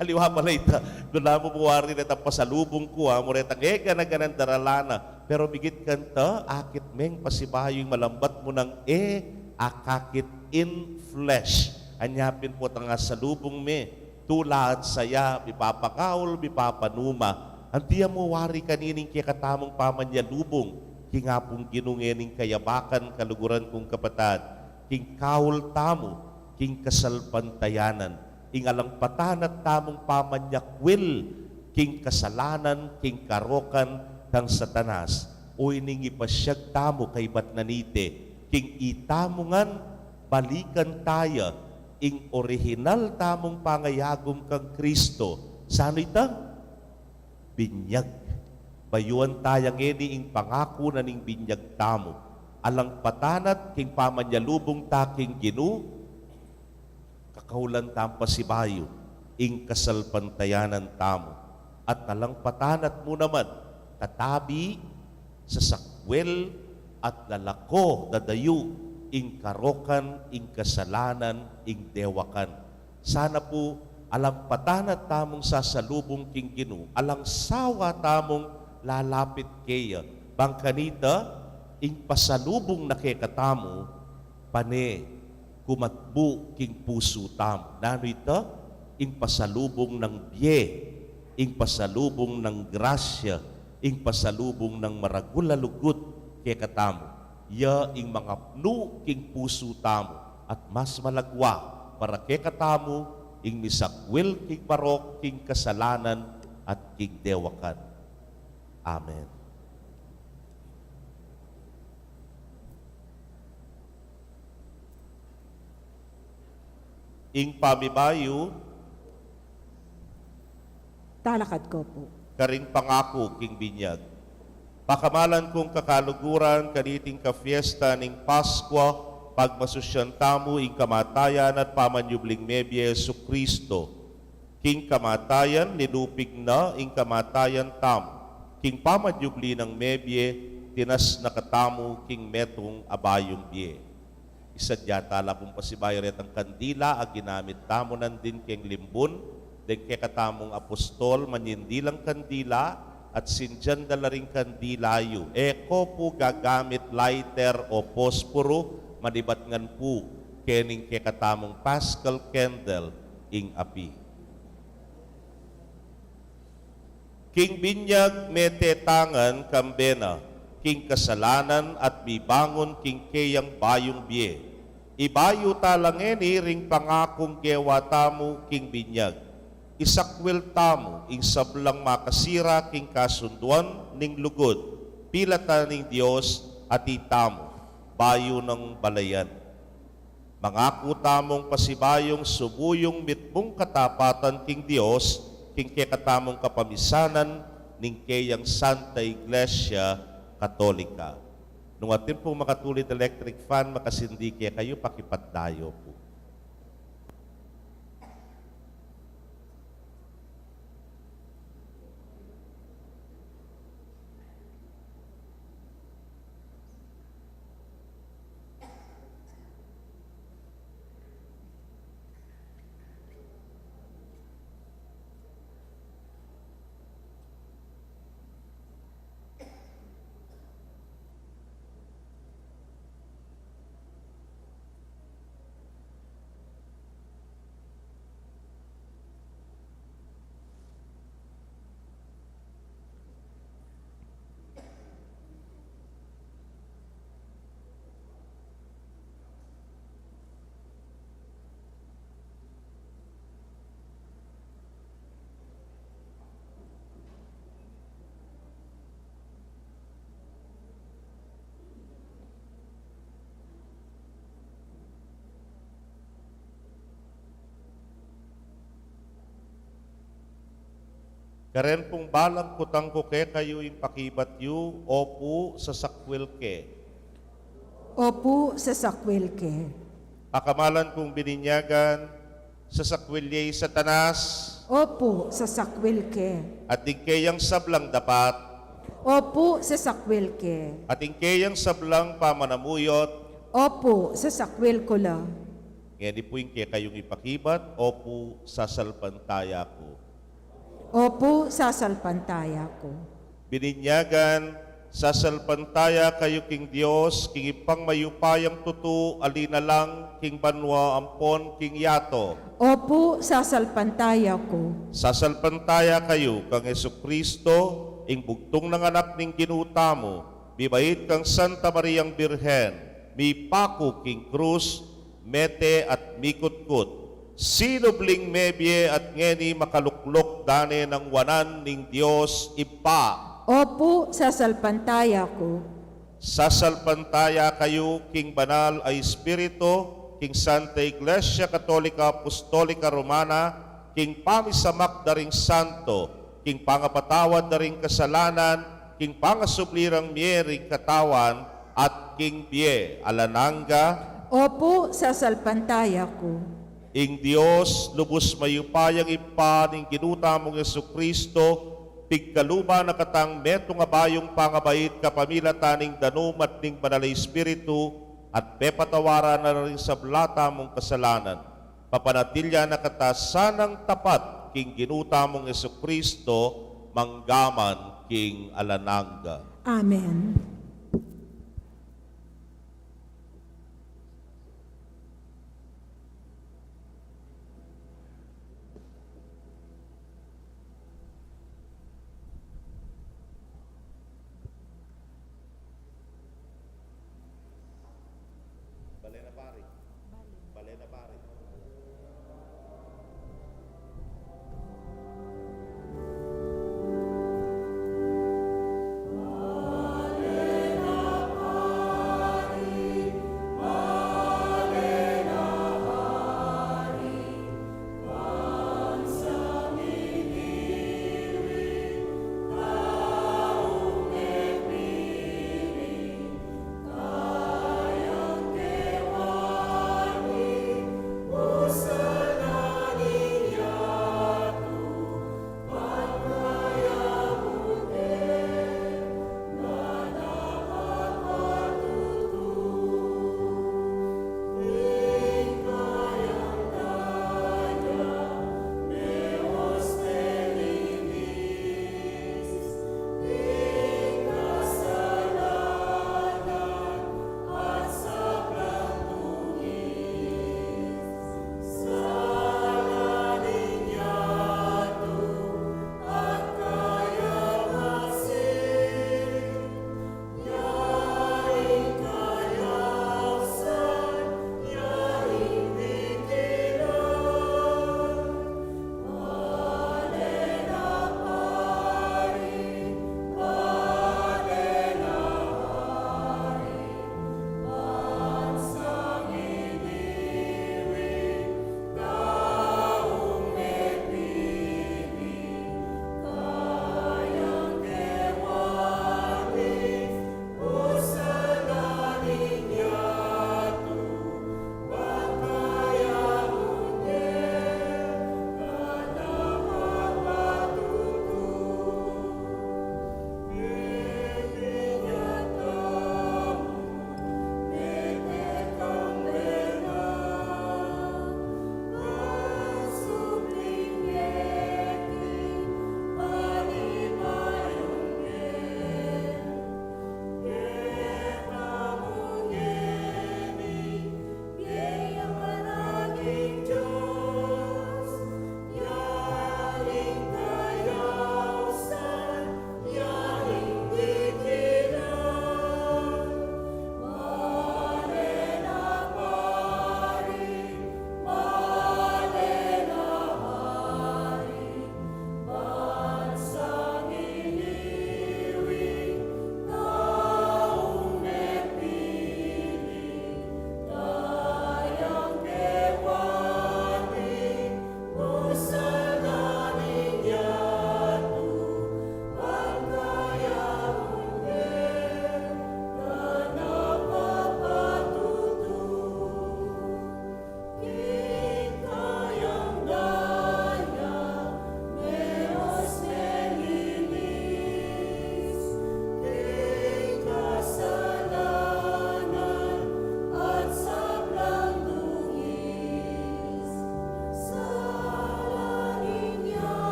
aliwa pala ito. Doon mo buwari na itang pasalubong ko, mo rin itang ganang daralana. Pero bigit kanta, akit meng pasibayo yung malambat mo ng akakit in flesh. Anyapin po tanga salubong me. Tula at saya, bipapakaul, bipapanuma. Antiya mo wari kanining kaya katamong pamanyalubong. King apong ginungening kayabakan kaluguran kong kapatad, king kaul tamo, king kasalpantayanan, ing alang patan at tamong pamanyakwil, king kasalanan, king karokan, kang satanas, o ining ipasyag tamo kay batnanite, king itamungan, balikan taya, ing orihinal tamong pangayagom kang Kristo. Sano ita? Binyag. Bayuan tayang ing pangako na ning binyag tamo. Alang patanat king pamanyalubong taking ginu, kakaulan tampa si bayo, ing kasalpantayanan tamo. At alang patanat mo naman, tatabi sa sakwel at lalako dadayu, ing karokan, ing kasalanan, ing dewakan. Sana po, alang patanat tamong sasalubong king ginu, alang sawa tamong lalapit kaya. Bangkanita, ing pasalubong na kay katamo, pane, kumatbu king puso tamo. Nano ito? Ing pasalubong ng biye, ing pasalubong ng grasya, ing pasalubong ng maragulalugot kay katamo. Ya ing mga pnu king puso tamo, at mas malagwa para kay katamo, ing misakwil king barok, king kasalanan, at king dewakan. Amen. Ing pamibayo, Talakad ko po. karing pangako king binyag. Pakamalan kong kakaluguran, kaniting ka-fiesta ning Paskwa, pagmasusyan tamo ing kamatayan at pamanyubling mebye Yesu Kristo. King kamatayan, nilupig na ing kamatayan tamo. King pamanyubli ng mebye, tinas nakatamo king metong abayong biye. Isadya tala kong pasibayo ret ang kandila, ang ginamit tamo nandin king limbon, den kay katamong apostol, manindilang kandila, at sinjan dalaring kandilayo. Eko po gagamit lighter o posporo, manibatngan po, kening kay katamong paschal candle, ing api. King binyag metetangan kambena, king kasalanan at bibangon king kayang bayong biye. Ibayo talangeni ring pangakong gewa tamo king binyag. Isakwil tamo ing sablang makasira king kasunduan ning lugod. Pilata ning Dios at itamo, bayo ng balayan. Mangako tamong pasibayong subuyong mitmong katapatan king Dios, king katamong kapamisanan ning kayang Santa Iglesia Katolika. Nung atin po makatulid electric fan, makasindi kaya kayo, pakipatdayo po. Karen pong balang kutang ko ke kayo yung pakibat yu, opo sa sakwil ke. Opo sa sakwil ke. Pakamalan kong bininyagan sa sakwilye Satanas, Opo sa sakwil ke. at ingkayang sablang dapat, Opo sa sakwil ke. at ingkayang sablang pamanamuyot, Opo sa sakwil ko la. ngayon po yung kayong ipakibat, opo sasalpantaya ko. Opo sasalpantaya ko. Bininyagan, sasalpantaya kayo king Diyos, king ipang mayupayang tutu, alina lang, king banwa ampon, king yato. Opo sasalpantaya ko. Sasalpantaya kayo kang Kristo, ing bugtong ng anak ning ginuta mo, bibait kang Santa Mariang Birhen, mi pako king krus, mete at mikutkut. Sinubling mebye at ngeni makaluklok dane ng wanan ning Diyos ipa. Opo sasalpantaya ko. Sasalpantaya kayo, King Banal ay Espiritu, King Santa Iglesia Katolika Apostolika Romana, King Pamisamak daring Santo, King Pangapatawad daring kasalanan, King Pangasublirang miering katawan, at King Bie Alananga, Opo sasalpantaya ko. ing Dios lubos mayupayang ipa ning ginuta mong Kristo, pigkaluma na katang meto nga bayong pangabait kapamila taning danum at ning banalay Espiritu, at pepatawaran na rin sa blata mong kasalanan. Papanatilya na kata sanang tapat king ginuta mong Kristo, manggaman king alananga. Amen. Balena pari. Balena pari. Alleluia.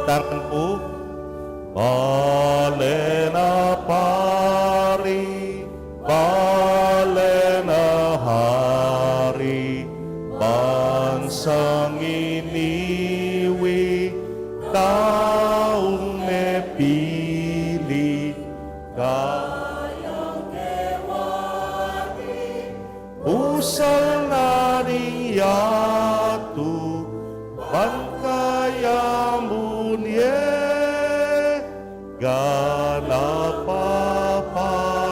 Tangan po. Balena pari, balena hari, bansang iniwi, taong mepili, kayang kewati, usal na ring yatu, bankaya munye, gana papatutu.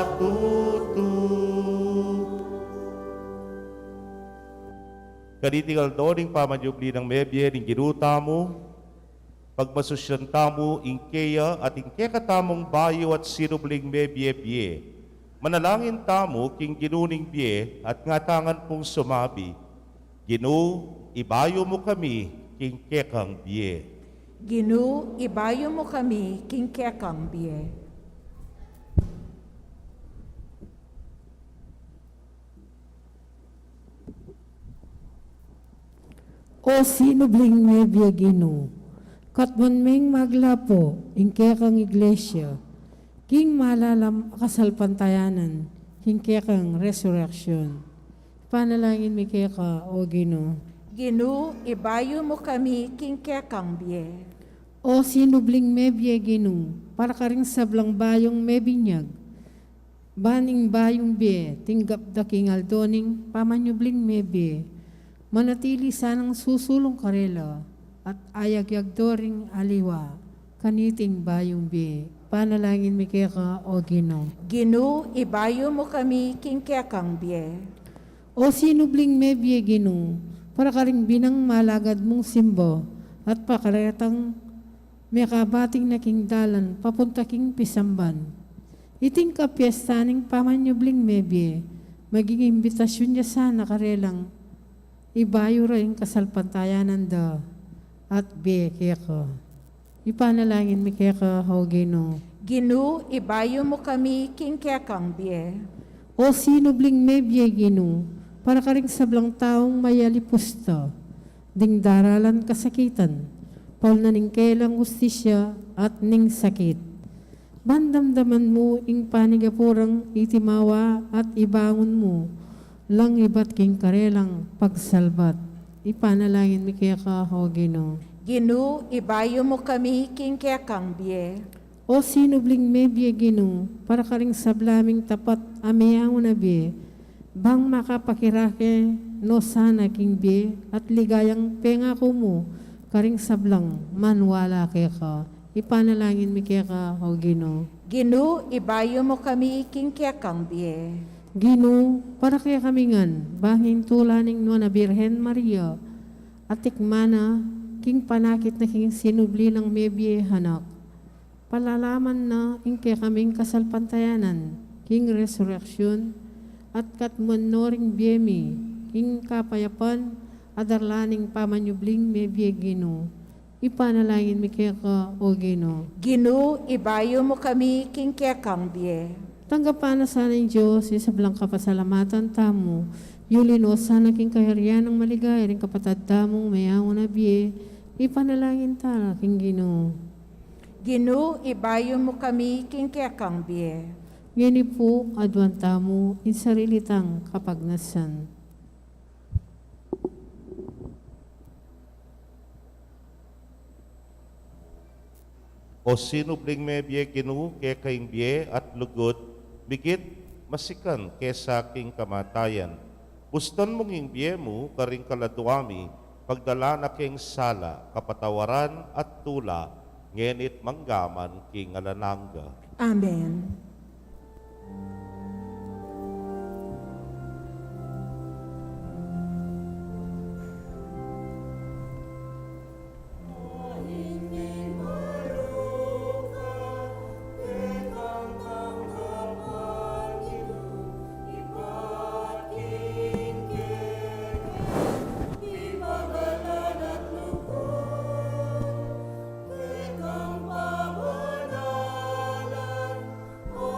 Kanitingal doning pamanyubli ng mebye ng ginuta mo, pagmasusyan tamo ingkeya at ingkeka tamong bayo at sinubling mebye-bye. Manalangin tamo king ginuning bye at ngatangan pong sumabi, Ginu, ibayo mo kami king kekang bye. Ginu, ibayo mo kami king kekang biye. O sinubling mebye Ginu, katman ming maglapo, ingke kang iglesia, king malalam kasalpantayanan, ingke kang resurrection. Panalangin mi keka, O Ginu. Ginu, ibayo mo kami king kekang biye. O sinubling mebye Ginu, para ka ring sablang bayong mebinyag, baning bayong be, tinggap da king aldoning, pamanyubling mebye, manatili sanang susulong karela, at ayagyag doring aliwa, kaniting bayong be, panalangin mi keka, O Gino. Ginu, ibayo mo kami king kekang biye. O sinubling mebye Gino, para ka ring binang malagad mong simbo, at pakaretang may kabating na king dalan, papunta king pisamban. Iting kapiestaning pamanyubling mebye, maging imbitasyon niya sana karelang, ibayo rin kasalpantayanan da, at be keko. Ipanalangin mi keko, O Gino. Ginu, ibayo mo kami king kekang biye. O sinubling mebye Gino, para ka ring sablang taong mayalipusta, ding daralan kasakitan, Paul na ning kailang ustisya at ning sakit. Bandamdaman mo ing panigapurang itimawa at ibangon mo, lang iba't king karelang pagsalbat. Ipanalangin mi kaya ka, O Gino. Ginu, ibayo mo kami king kekang biye. O sinubling mebye Gino, para ka ring sablaming tapat amayang na biye, bang makapakirake no sana king biye at ligayang pengako mo, karing sablang manwala kaya ka, ipanalangin mi kaya ka, O Gino. Ginu, ibayo mo kami king kekang biye. Gino, para kaya kami ngan, bahing tulaning no na Birhen Maria, at tikmana, king panakit na king sinubli ng mebye hanak. Palalaman na ing kaya kaming kasalpantayanan, king resurrection, at katman noring biyemi, king kapayapan, adarlaning pamanyubling mebye Gino. Ipanalangin mi kaya ka, O Gino. Ginu, ibayo mo kami king kekang biye. Tanggapan na sana ng Diyos, isablang kapasalamatan tamo, yulino sana king kaharian ng maligay, rin kapatad tamong mayangon na biye, ipanalangin tala king Gino. Ginu, ibayo mo kami king kekang biye. Ngini po, adwan tamo, insarilitang kapagnasan. O sinubling mebye Ginu, kekaing bye at lugod, bigit masikan kesa king kamatayan. Buston mong ingbiye mo, karing kaladuami, pagdala na king sala, kapatawaran at tula, ngenit manggaman king alananga. Amen. Kekang pamunalan, o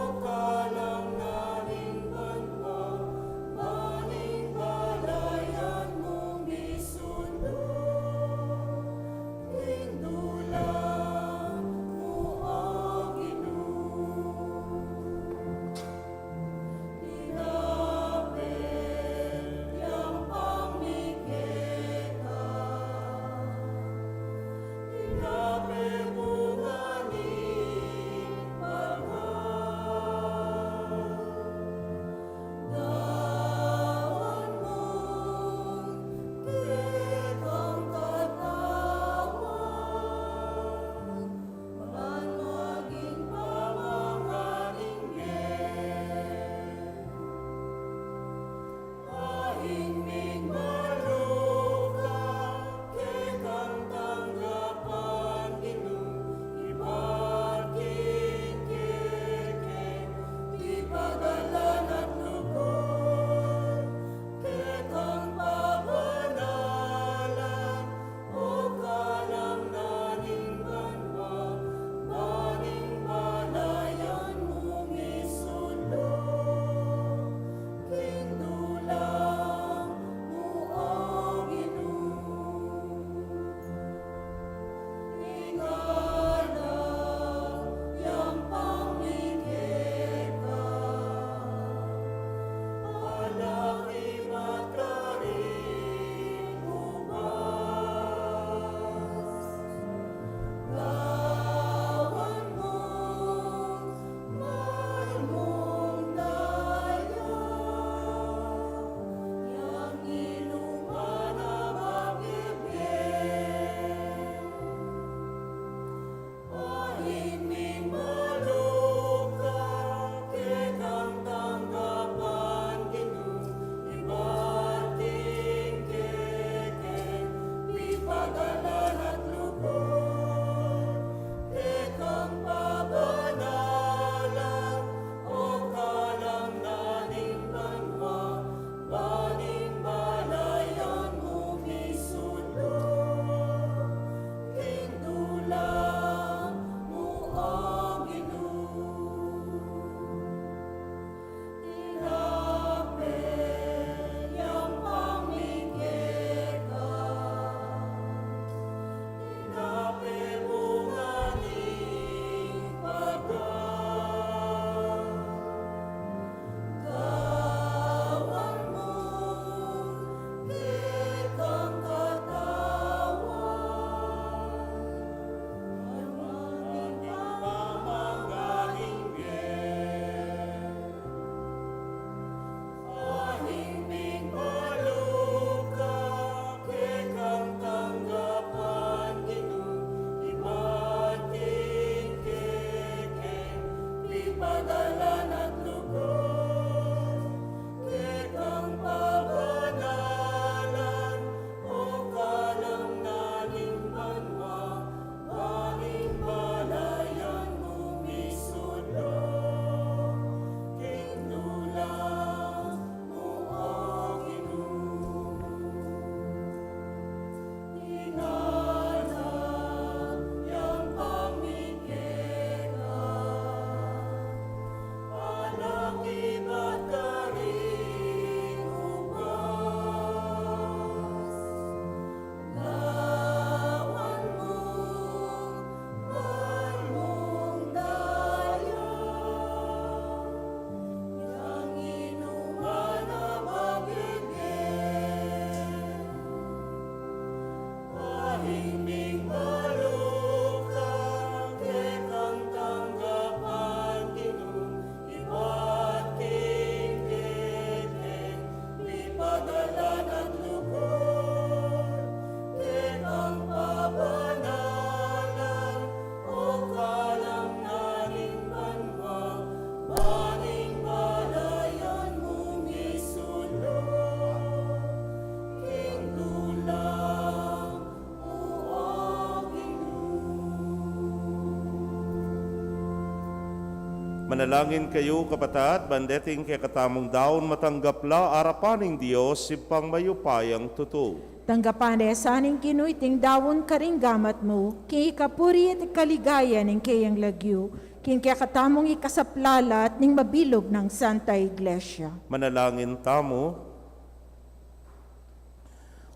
Manalangin kayo, kapatid, bandeting kay katamong daon matanggapla arapaning Dios sipang mayupayang tuto. Tanggapan saning kinuiting dawon karing gamat mo, kay kapuri at kaligaya ning kayang lagyo, king kaya katamong ikasaplala at ning mabilog ng Santa Iglesia. Manalangin tamo.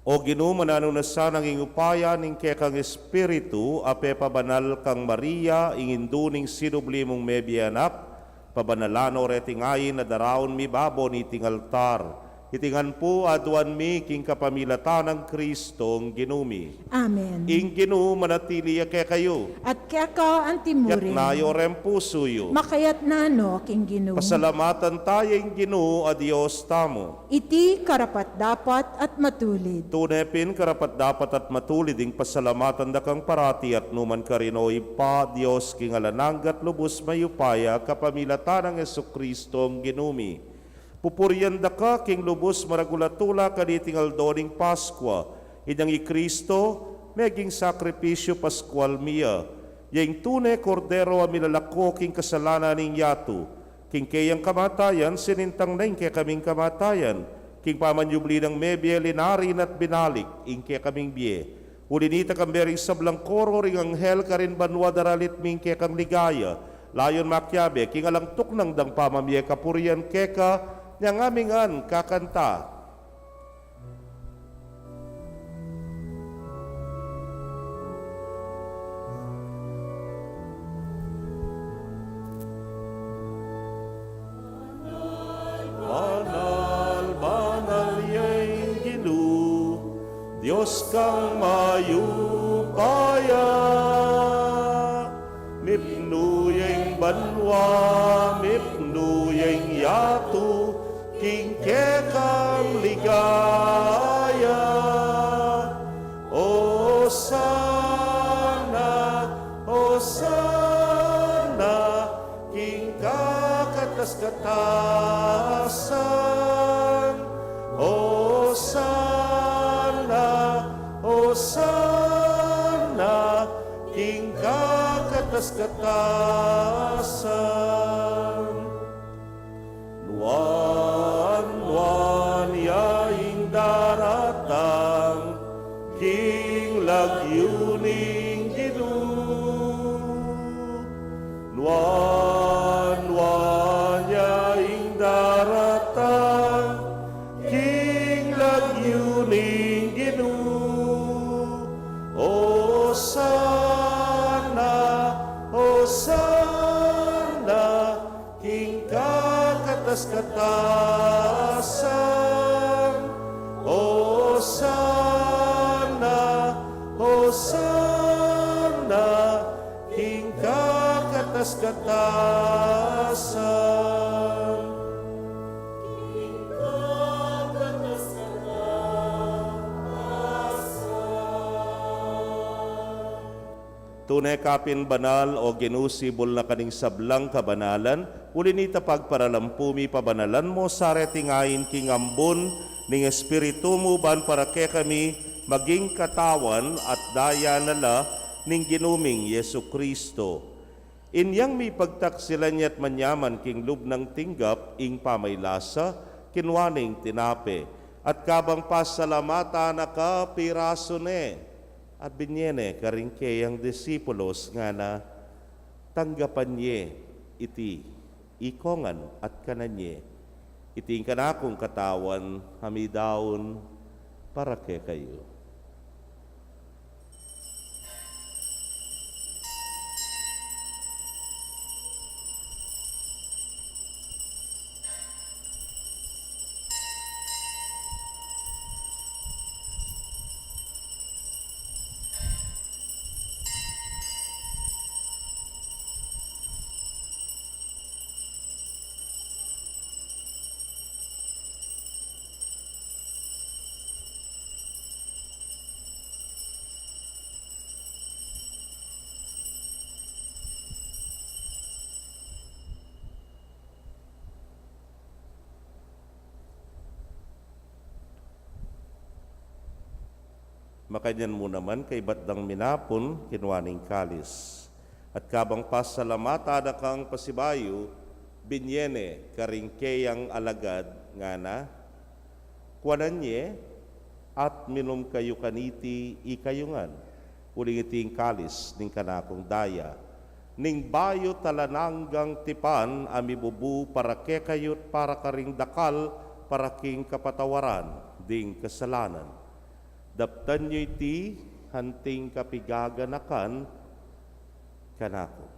O Ginoo, mananaw na sa nanging upaya ning kekang Espiritu, ape pabanal kang Maria, inginduning sinublimong mebianak, pabanalano retingayin na daraon mi babo ni ting altar. Itingan po aduan mi king kapamilatan ng Kristong ginumi. Amen. Ing Ginoo manatili kay kayo. At kaya ka ang Kat timurin, nayo rem pusuyo. makayat nano king Ginoo. Pasalamatan tayong Ginoo a Dios tamo. Iti karapat dapat at matulid. Tunepin karapat dapat at matulid ing pasalamatan da kang parati at numan karinoy pa Dios king alananggat lubos mayupaya kapamilatan ng Jesucristo ang ginumi. Pupuryan da ka king lubos maragulatula kanitingal doning Paskwa. Idang i Kristo meging sakripisyo Paskwal miya. Yang tune kordero a milalako king kasalanan ning yatu. King kayang kamatayan sinintang na kay kaming kamatayan. King pamanyubli ng mebye linarin at binalik ing kay kaming biye. Ulinita kambering sablang koro ring anghel karin banwa daralit ming kay kang ligaya. Layon makyabe king alang tuknang dang pamamye kapurian keka yang amingan kakanta. Banal, banal yang Ginoo, Dios kang mayupaya, mipnuyeng banwa, mipnuyeng yatu, king kekang ligaya. O sana, king kakatas-katasan. O sana, king kakatas-katasan. Nuan yaing daratang, king lagyuning Ginoo. Nuan yaing daratang, king lagyuning Ginoo. O sana, king kakatas-katasan. O sana, king kakatas-katasan. Tunay kapin banal o ginusibol na kaning sablang kabanalan, ulinita pagparalampumi pabanalan mo sa retingayin king ambon ning espiritu mo ban para kay kami maging katawan at daya nala ning ginuming Yesu Kristo. Inyang may pagtaksilan niya't manyaman king lub ng tinggap ing pamaylasa, kinwaning tinape, at kabang pasalamata na ka piraso ne. At binyene karingke ang disipulos nga na tanggapan niye iti ikongan at kananye. Iting kanakong katawan hamidaon para kay kayo. Makanyan mo naman kay batdang minapon kinwaning kalis. At kabang pasalamata na kang pasibayo, binyene karingkeyang alagad nga na, kuananye at minum kayo kaniti ikayungan, uling iting kalis ning kanakong daya, ning bayo talananggang tipan amibubu para kekayot para karing dakal para king kapatawaran ding kasalanan. Daptan nyo iti hanting kapigaganakan kanako.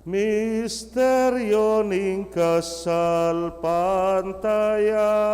Misteryo ning kasal pantayanan.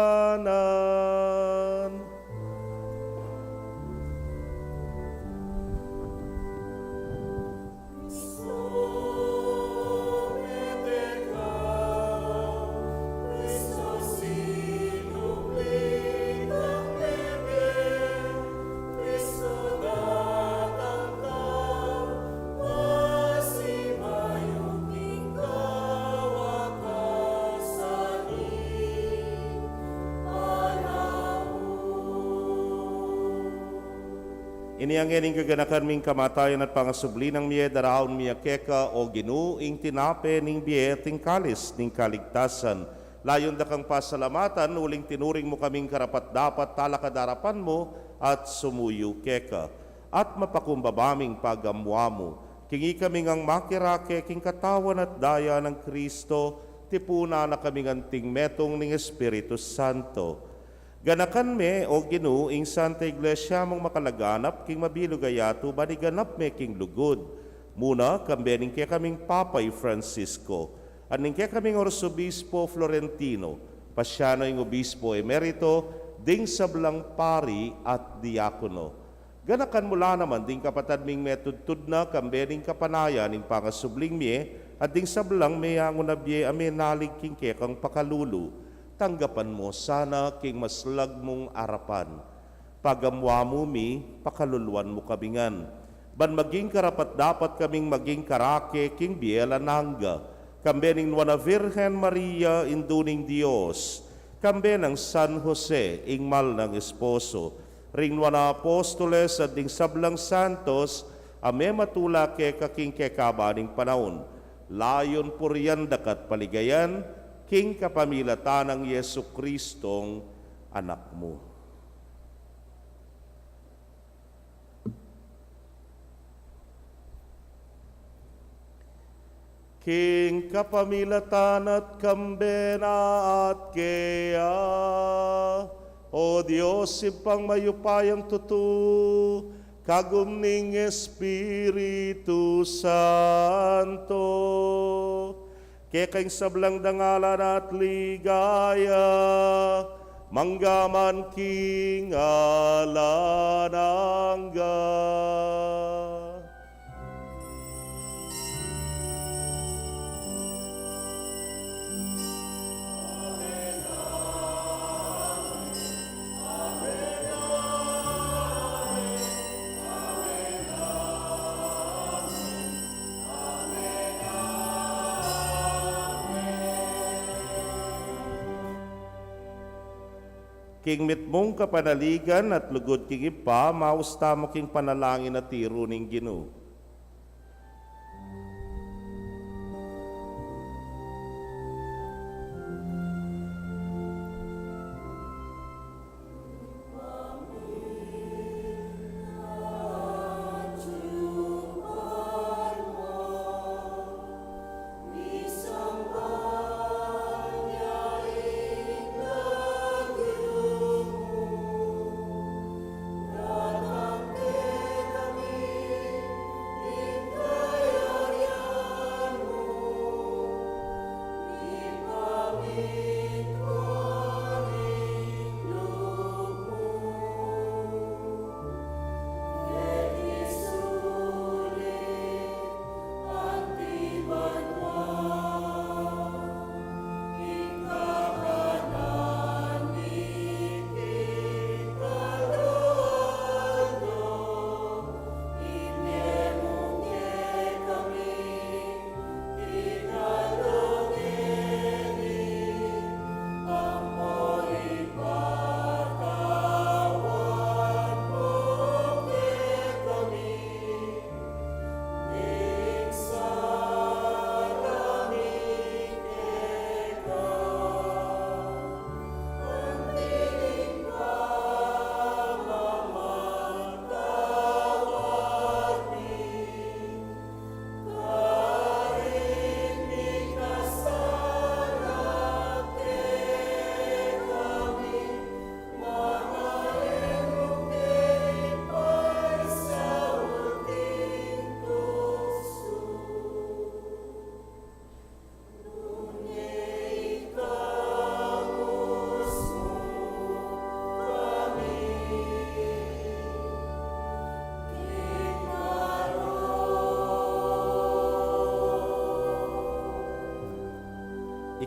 Iniyang ening kaganakan ming kamatayan at pangasubli ng miye daraon miya keka o ginuing tinape ning biye ting kalis ning kaligtasan. Layon da kang pasalamatan, uling tinuring mo kaming karapat dapat talakadarapan mo at sumuyo keka. At mapakumbabaming pagamwa mo. Kingi kaming ang makirake king katawan at daya ng Kristo, tipuna na kaming anting metong ning Espiritu Santo. Ganakan me o ginuing Santa Iglesia mong makalaganap king mabilugayato baniganap me king lugod. Muna kambening kaya kaming Papay Francisco, aning kaya kaming Arsobispo Florentino, pasyano yung Obispo Emerito, ding sablang pari at diakono. Ganakan mula naman ding kapatad ming metudtud na kambening kapanaya ning pangasubling me, at ding sablang may angon na biye amenalig king kaya kang pakalulu. Tanggapan mo sana king maslag mong arapan. Pagamwa mo mi, pakaluluan mo kabingan. Ban maging karapat dapat kaming maging karake king biela nangga. Kambe ning wana Virgen Maria induning Dios. Kambe ng San Jose ingmal ng esposo. Ring wana apostoles at ding sablang santos, ame matula ke kaking kekabaning panahon. Layon puriyan dakat paligayan, king kapamilatan ng Yesu Kristong anak mo. King kapamilatan at kambena at kaya, o Diyos ipang mayupayang tutu, kagumning Espiritu Santo, kaya kayong sablang dangalan at ligaya, manggaman king alanangga. King mitmong kapanaligan at lugod king ipa, mausta mo king panalangin at tiro ning Ginoo.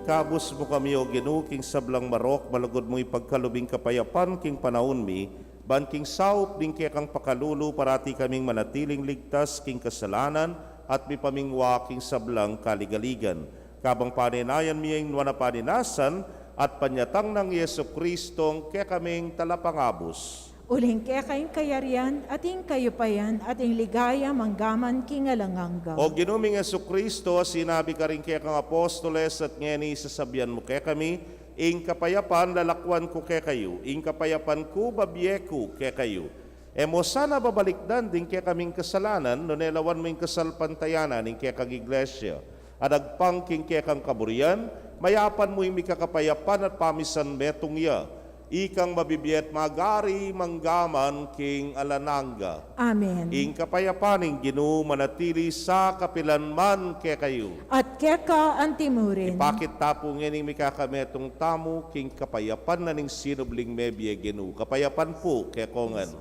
Ikabus mo kami o Ginoo king sablang marok, malagod mo ipagkalubing kapayapan king panahon mi, ban king saup ding kang pakalulu, parati kaming manatiling ligtas king kasalanan, at mi pamingwa king sablang kaligaligan. Kabang paninayan mi ang na paninasan, at panyatang ng Yesu Kristong kaya kaming talapangabos. Uling kaya kayong kayarian, ating kayupayan, ating ligaya, manggaman, kingalangangga. O ginuming Yesu Kristo, sinabi ka rin kaya kang apostoles at ngeni sasabihan mo kaya kami, ing kapayapan lalakwan ko kaya kayo, ing kapayapan ko babiye ko kaya kayo. E mo sana babalikdan din kaya kaming kasalanan, no nelawan mo yung kasalpantayanan, ing kaya kang iglesia. Adagpang king kaya kang kaburian, mayapan mo yung mikakapayapan at pamisan metong ya. Ikang mabibiyet magari manggaman king alananga. Amen. Ing kapayapaning Ginoo manatili sa kapilanman kaya kayo. At keka antimurin. Ipakit tapo ngayon may kakametong tamo king kapayapan na ning sinubling mebye Ginoo. Kapayapan po kaya kongan.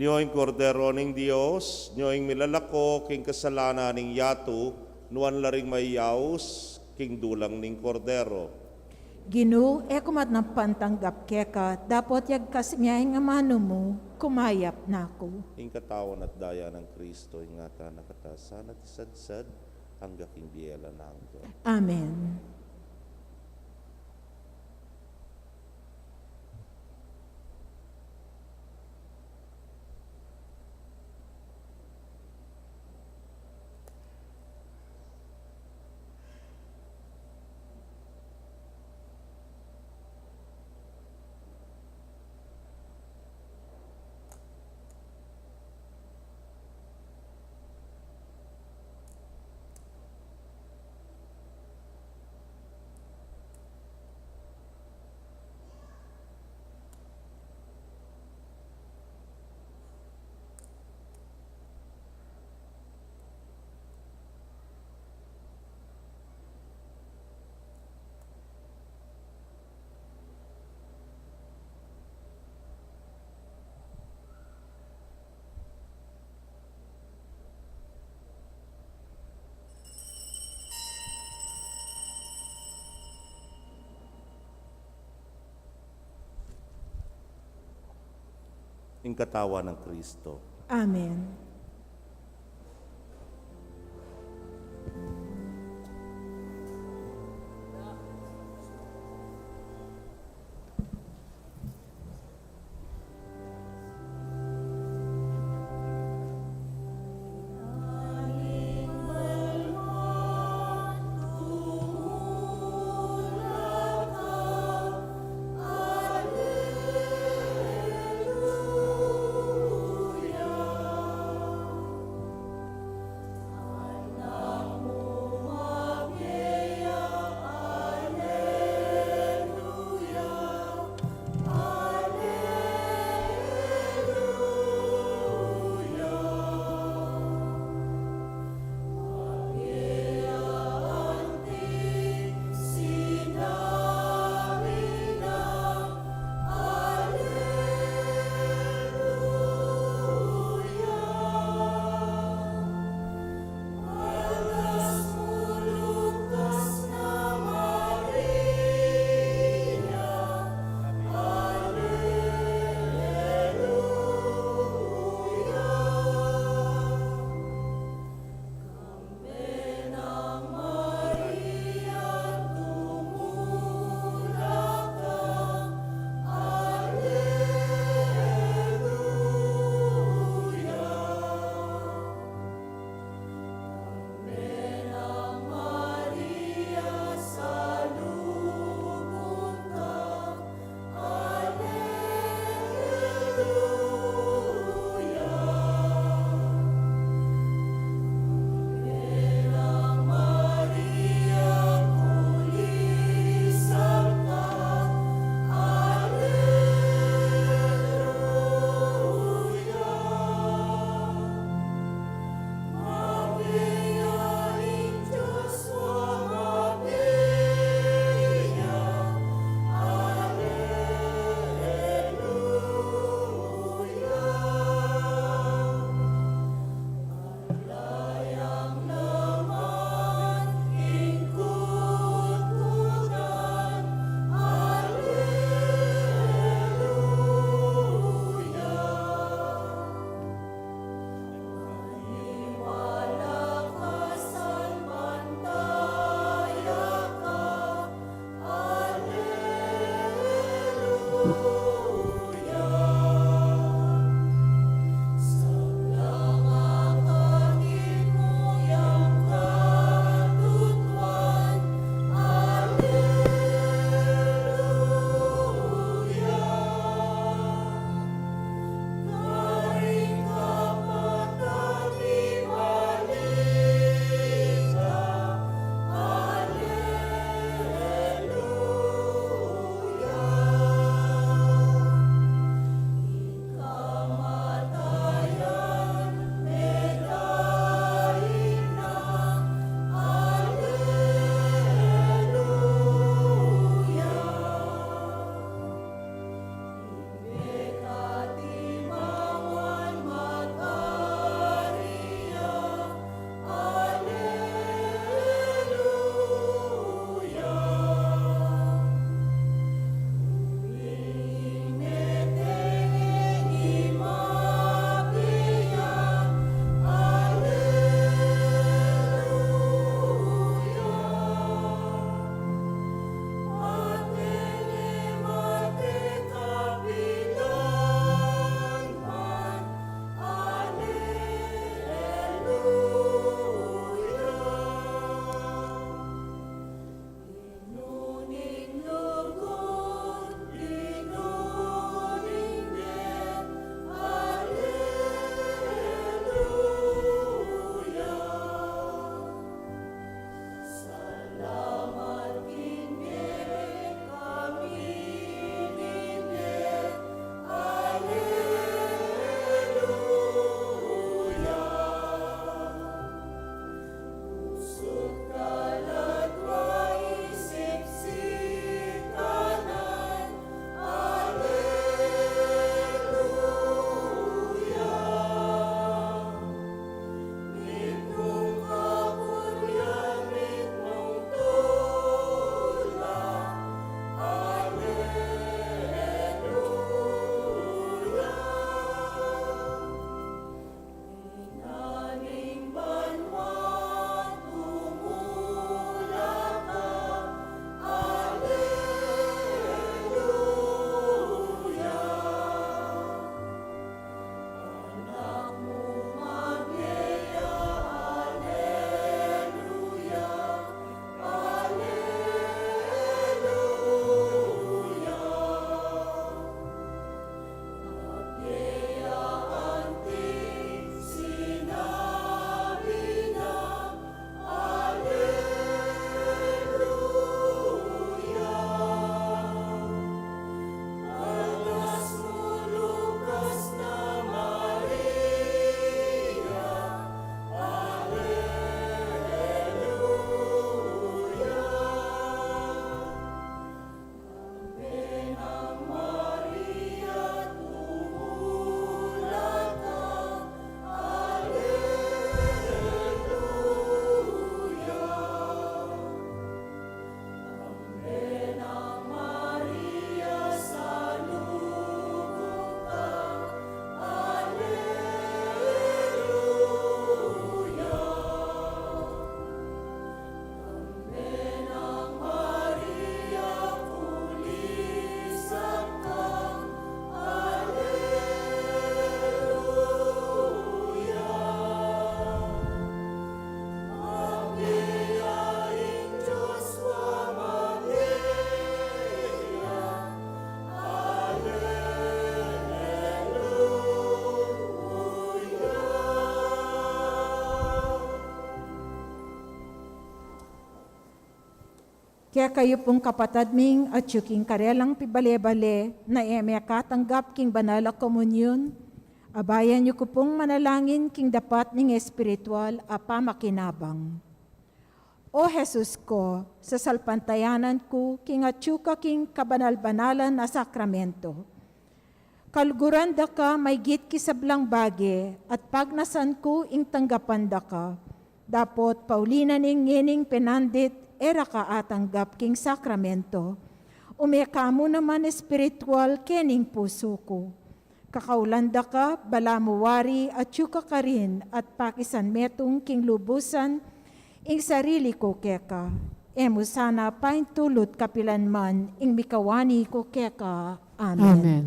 Niyo'y kordero ning Dios, niyo'y milalako king kasalanan ning yato, nuan laring mayaos king dulang ning kordero. Ginoo, kumat ng pantanggap keka, dapat yag kasmiyay nga mano mo, kumayap na ako. Ing katawan at daya ng Kristo, ingata nakatasan at isadsad, hangga king biyela nanggo. Amen. ing katawan ng Kristo. Amen. Kaya kayo pong kapatad ming at yuking karelang pibale-bale na eme katanggap king banala komunyon, abayan niyo ko pong manalangin king dapat ning espiritual a pamakinabang. O Jesus ko, sa salpantayanan ko, king atyuka king kabanal-banalan na sakramento. Kalguran da ka may git kisablang bage, at pagnasan ko ing tanggapan da ka. Dapot paulinan ing ngining penandit, era ka atanggap king sakramento. Umeka mo naman espiritual kening puso ko. Kakaulanda ka, balamuwari, atyuka ka rin, at pakisan metong king lubusan, ing sarili ko keka, emo sana pain tulot kapilanman, ing mikawani ko keka. Amen. Amen.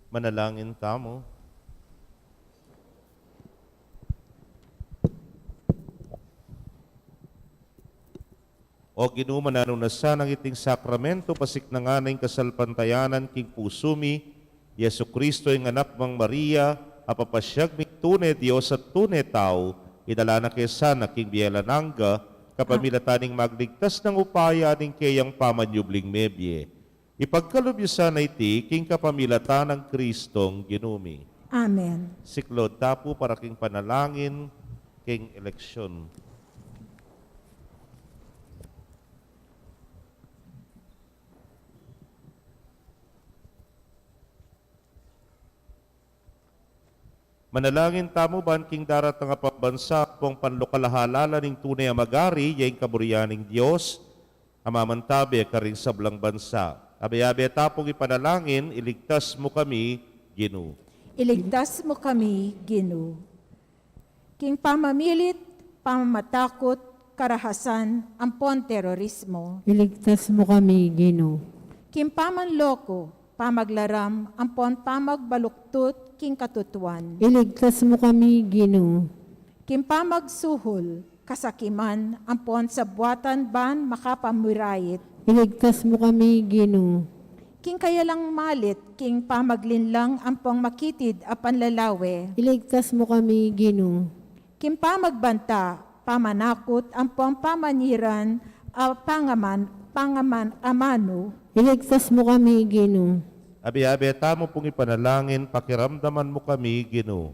Manalangin tamo. O Ginoo, mananunasan ang iting sakramento, pasik na nga ng kasalpantayanan king pusumi, Yesu Kristo yung anak mang Maria, apapasyag mi tunay Diyos at tunay tao, idala na kesa na king Bielananga, kapamilataning magligtas ng upaya ning kayang pamanyubling mebye. Ipagkalubyo sana iti king kapamilatan ng Kristong ginumi. Amen. Siklod tapo para king panalangin, king eleksyon. Manalangin tamo ban king darat nga pagbansa pong panlokalahalala ning tunay a magari yaing kaburyaning Dios amamantabi karing sablang bansa. Abe-abe tapong ipanalangin, iligtas mo kami, Ginoo. Iligtas mo kami, Ginoo. King pamamilit, pamamatakot, karahasan, ampon terorismo. Iligtas mo kami, Ginoo. King pamanloko, pamaglaram, ampon pamagbaluktut, king katutuan. Iligtas mo kami, Ginoo. King pamagsuhol, kasakiman, ampon sa buwatan ban makapamirayit. Iligtas mo kami, Ginoo. King kayalang malit, king pamaglinlang, ampong makitid a panlalawe. Iligtas mo kami, Ginoo. King pamagbanta, pamanakot, ampong pamanyiran, a pangaman amano. Iligtas mo kami, Ginoo. Abi-abi tamo pong ipanalangin, pakiramdaman mo kami, Ginoo.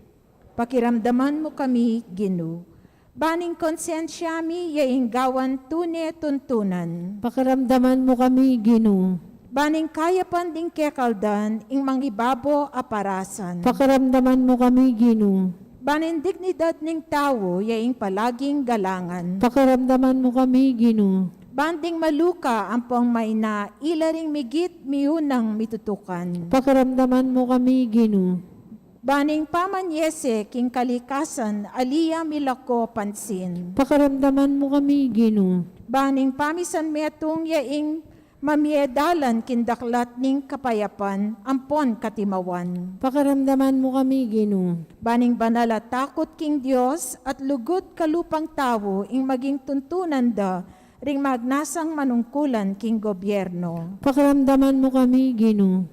Pakiramdaman mo kami, Ginoo. Baning konsensya mi, yaing gawan tune tuntunan. Pakiramdaman mo kami, Ginoo. Baning kaya panding kekaldan, ing mangibabo aparasan. Pakiramdaman mo kami, Ginoo. Baning dignidad ning tao, yaing palaging galangan. Pakiramdaman mo kami, Ginoo. Banding maluka ang pong may na ilaring migit miunang mitutukan. Pakiramdaman mo kami, Ginoo. Baning pamanyese king kalikasan aliya milako pansin. Pakiramdaman mo kami, Ginoo. Baning pamisan metong yaing mamiedalan kindaklat ning kapayapan ampon katimawan. Pakiramdaman mo kami, Ginoo. Baning banala takot king Dios at lugod kalupang tawo ing maging tuntunan da ring magnasang manungkulan king gobyerno. Pakiramdaman mo kami, Ginoo.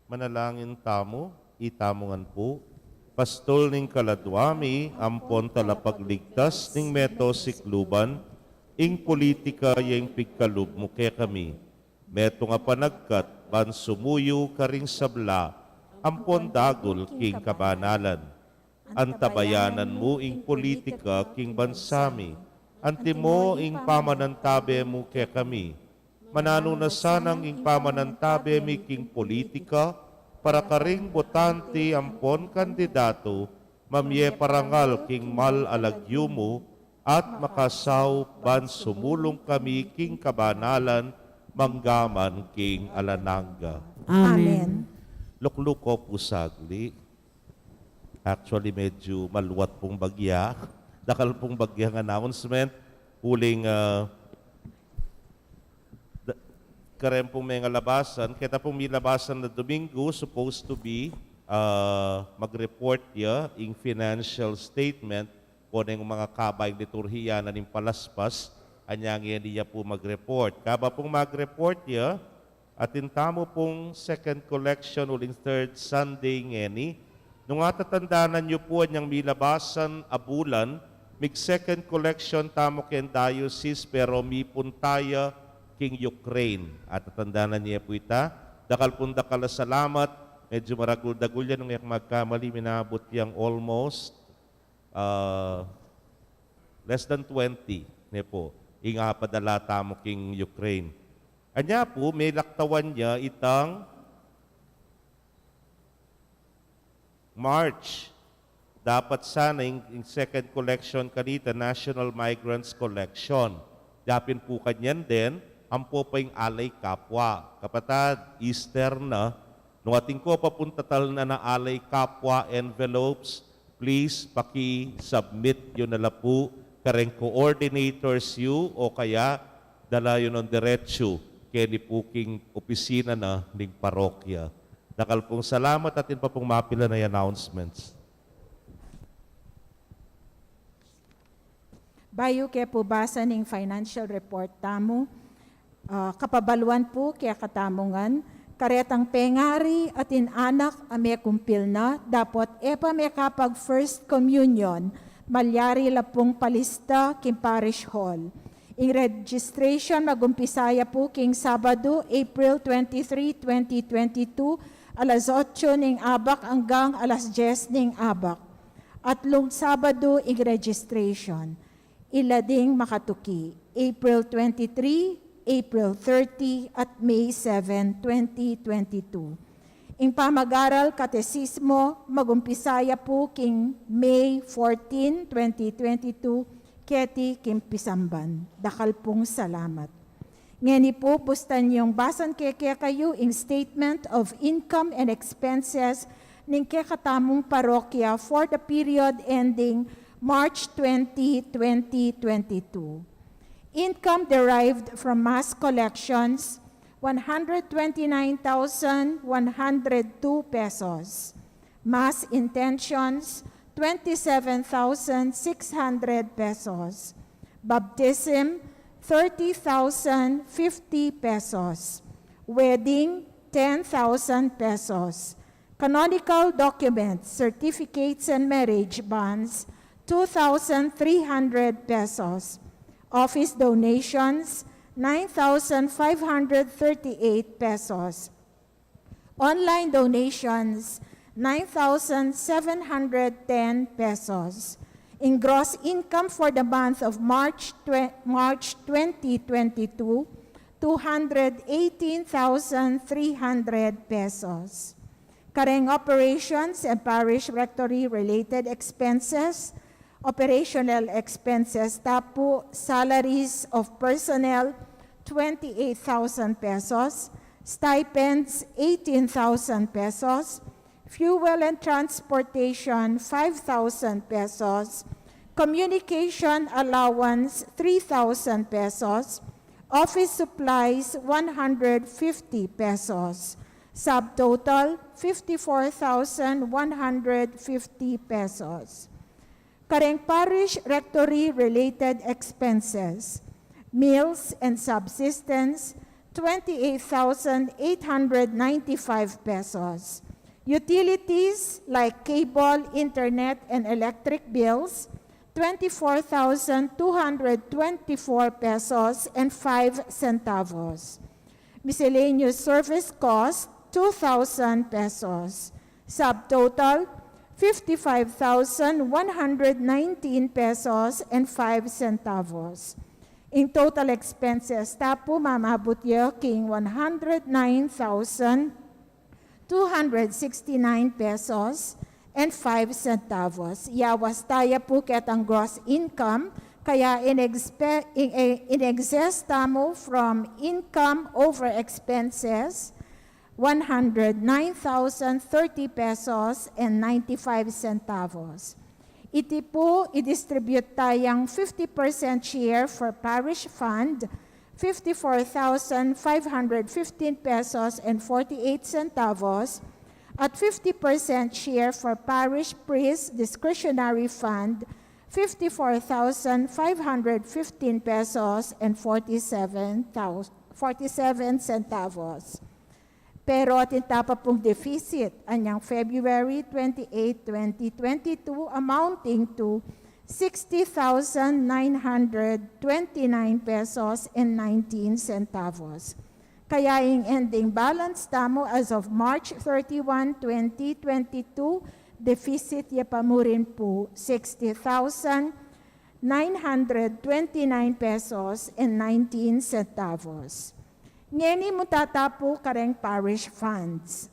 Manalangin tamo, itamongan po, pastol ning kaladwami, ampon talapagligtas ning meto sikluban, ing politika yung pigkalub mo kaya kami. Meto nga panagkat, ban sumuyo karing sabla, ampon dagol king kabanalan. Antabayanan mo ing politika king bansami, antimo ing pamanantabe mo kaya kami. Mananunasanang ing pamanantabe mi king politika, para karing botante ampon kandidato, mamye parangal king mal alagyo mo, at makasaw ban sumulong kami king kabanalan, manggaman king alananga. Amen. Lukluk ko po sagli. Actually, medyo maluwat pong bagya. Dakal pong bagyang announcement. Huling karem pong mga labasan. Kita pong may labasan na Domingo, supposed to be mag-report ya in financial statement po ng mga kabay liturhiya na ning palaspas. Anyang yan niya po mag-report. Kaba pong mag-report ya, atin tamo pong second collection uling third Sunday ngeni, Nung atatandanan niyo po niyang milabasan abulan, mig second collection tamo ken diocese pero mi puntaya king Ukraine. Atatandanan niya po ita. Dakal pun dakal salamat. Medyo maragul-dagul yan nung magkamali. Minabot yang almost less than 20. Ne po. Inga padala tamo king Ukraine. Anya po, may laktawan niya itang March. Dapat sana yung second collection kanita, National Migrants Collection. Dapin po kanyan din, ang po pa yung alay kapwa. Kapatad, Easter na, nung ating ko papunta tal na alay kapwa envelopes, please paki-submit yun na po kareng coordinators you o kaya dala yun ng diretsyo kaya ni puking opisina na ng parokya. Dakal pong salamat atin pa pong mapila na announcements. Bayo kaya po basa ng financial report tamo, kapabaluan po kaya katamungan, karetang pengari at inanak ame kumpil na, dapat epa may kapag first communion, malyari lapong palista king parish hall. In registration magumpisaya po king Sabado, April 23, 2022, alas 8 ning abak hanggang alas 10 ning abak. At lung Sabado ing registration. Ilading makatuki, April 23, April 30 at May 7, 2022. Ing pamag-aral katesismo magumpisaya po king May 14, 2022, keti king Pisamban. Dakal pong salamat. Ngani po, bustan yung basan kaya kayo ing Statement of Income and Expenses ning kekatamong parokya for the period ending March 20, 2022. Income derived from mass collections, 129,102 pesos. Mass intentions, 27,600 pesos. Baptism, 30,050 pesos. Wedding, 10,000 pesos. Canonical documents, certificates, and marriage bonds, 2,300 pesos. Office donations, 9,538 pesos. Online donations, 9,710 pesos. In gross income for the month of March 2022, 218,300 pesos. Kareng operations and parish rectory related expenses, operational expenses, tapo salaries of personnel, 28,000 pesos, stipends, 18,000 pesos, fuel and transportation, 5,000 pesos, communication allowance, 3,000 pesos, office supplies, 150 pesos, subtotal, 54,150 pesos. Kareng parish rectory related expenses, meals and subsistence, 28,895 pesos. Utilities like cable, internet, and electric bills, 24,224 pesos and 5 centavos. Miscellaneous service cost, 2,000 pesos. Subtotal, 55,119 pesos and 5 centavos. In total expenses, tapo mamabot yo king 109,269 pesos and 5 centavos. Yawas tayo po ang gross income, kaya in excess tamo from income over expenses, 109,030 pesos and 95 centavos. Iti po, i-distribute tayang 50% share for parish fund, 54,515 pesos and 48 centavos, at 50% share for parish priest discretionary fund, 54,515 pesos and 47 centavos. Pero at tapa pong deficit anyang February 28, 2022 amounting to 60,929 pesos and 19 centavos. Kaya yung ending balance tamo as of March 31, 2022, deficit yapamurin po 60,929 pesos and 19 centavos. Ngeni mutatapo kareng parish funds.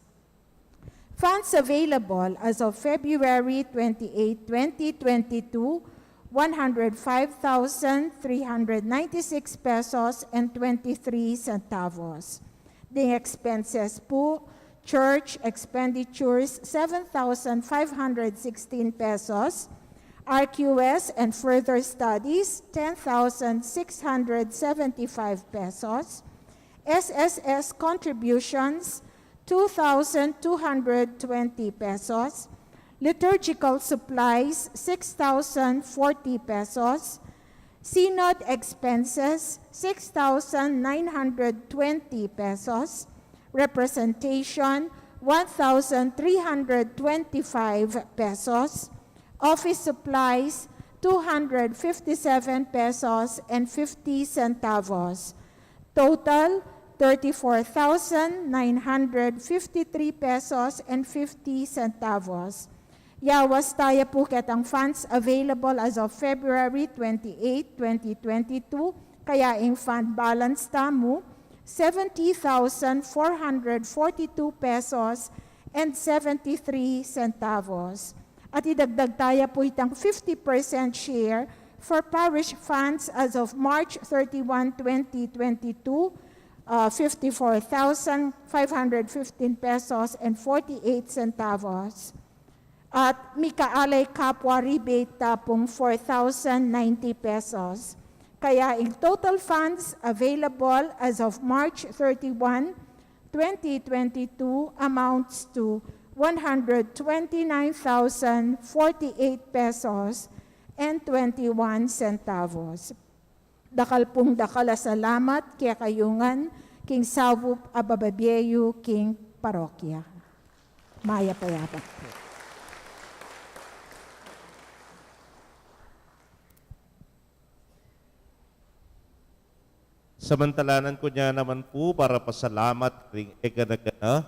Funds available as of February 28, 2022, 105,396 pesos and 23 centavos. The expenses po, church expenditures 7,516 pesos, RQS and further studies 10,675 pesos, SSS contributions 2,220 pesos, liturgical supplies 6,040 pesos, synod expenses 6,920 pesos, representation 1,325 pesos, office supplies 257 pesos and 50 centavos. Total 34,953 pesos and 50 centavos. Yawas tayo po ang funds available as of February 28, 2022, kaya ang fund balance tamo 70,442 pesos and 73 centavos. At idagdag tayo po itang 50% share for parish funds as of March 31, 2022, 54,515 pesos and 48 centavos. At Mikaalay Kapwa rebate tapong 4,090 pesos. Kaya in total funds available as of March 31, 2022 amounts to 129,048 pesos and 21 centavos. Dakal pong dakala salamat kaya kayungan king Savup Abababeyu king Parokya. Maya payapak po. Samantalanan ko niya naman po para pasalamat ring eganagana,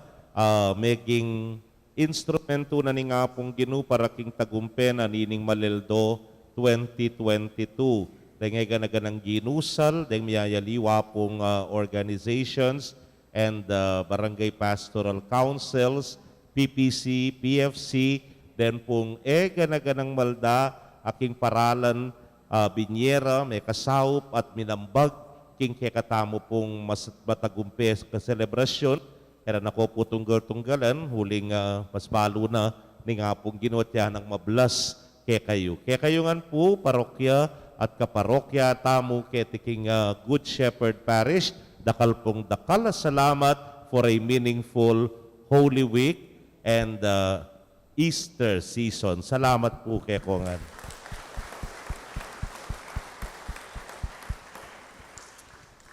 making instrumento na ni nga pong Ginu para king tagumpen anining Maleldo 2022. Dahil ganaganang ginusal, dahil miyayaliwa pong organizations and barangay pastoral councils, PPC, PFC, then pong ganaganang malda, aking paralan, binyera, may kasaup at minambag, king kekatamo pong mas matagumpe ka selebrasyon, kaya nako po tunggal-tunggalan, huling mas balo na, ni nga pong ginutya ng mablas kayo. Kaya kayungan po, parokya, at kaparokya tamo ketiking Good Shepherd Parish, dakal pong dakal salamat for a meaningful Holy Week and Easter season. Salamat po kay Kongan.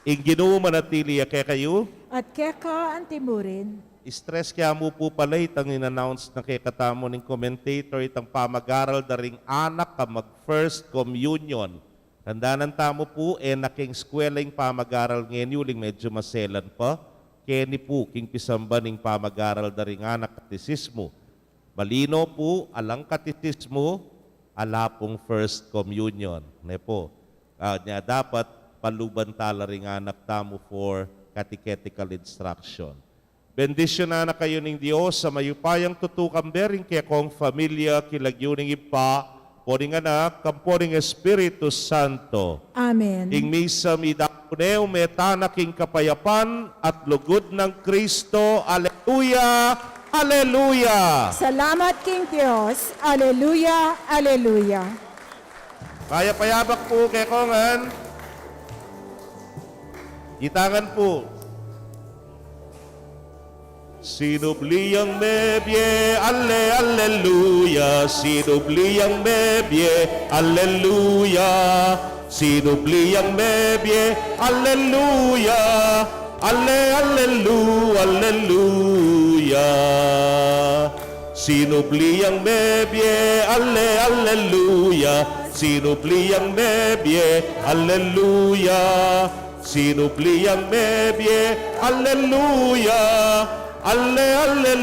Ginoo manatili kay kayo. At keka ang timurin. Stress kaya mo po pala itang in-announce na kay katamo ng commentator itang pamag-aral daring anak ka mag-first communion. Tandaanan tamo po, naking skwela yung pamag-aral ngayon yuling medyo maselan pa. Keni po, king pisamba ng pamag-aral daring anak katisismo. Balino po, alang katisismo, ala pong first communion. Ne po, niya dapat paluban tala ring anak tamo for catechetical instruction. Bendisyon na kayo ng Diyos sa mayupayang tutukang bering kaya kong familia kilagyuning ipa, poring anak, kamporing Espiritu Santo. Amen. Ing misa midakuneo metanaking kapayapan at lugod ng Kristo. Aleluya! Aleluya! Salamat King Diyos. Aleluya, aleluya. Kaya payabak po kay Kongan. Itangan po. Sinubliang mebye, alle, alleluia. Sinubliang mebye, alleluia. Sinubliang mebye, alleluia. alleluia. Sinubli ang mebye, alleluia. Sinubli ang mebye, alleluia. Sinubli ang mebye, alleluia. Alleluia.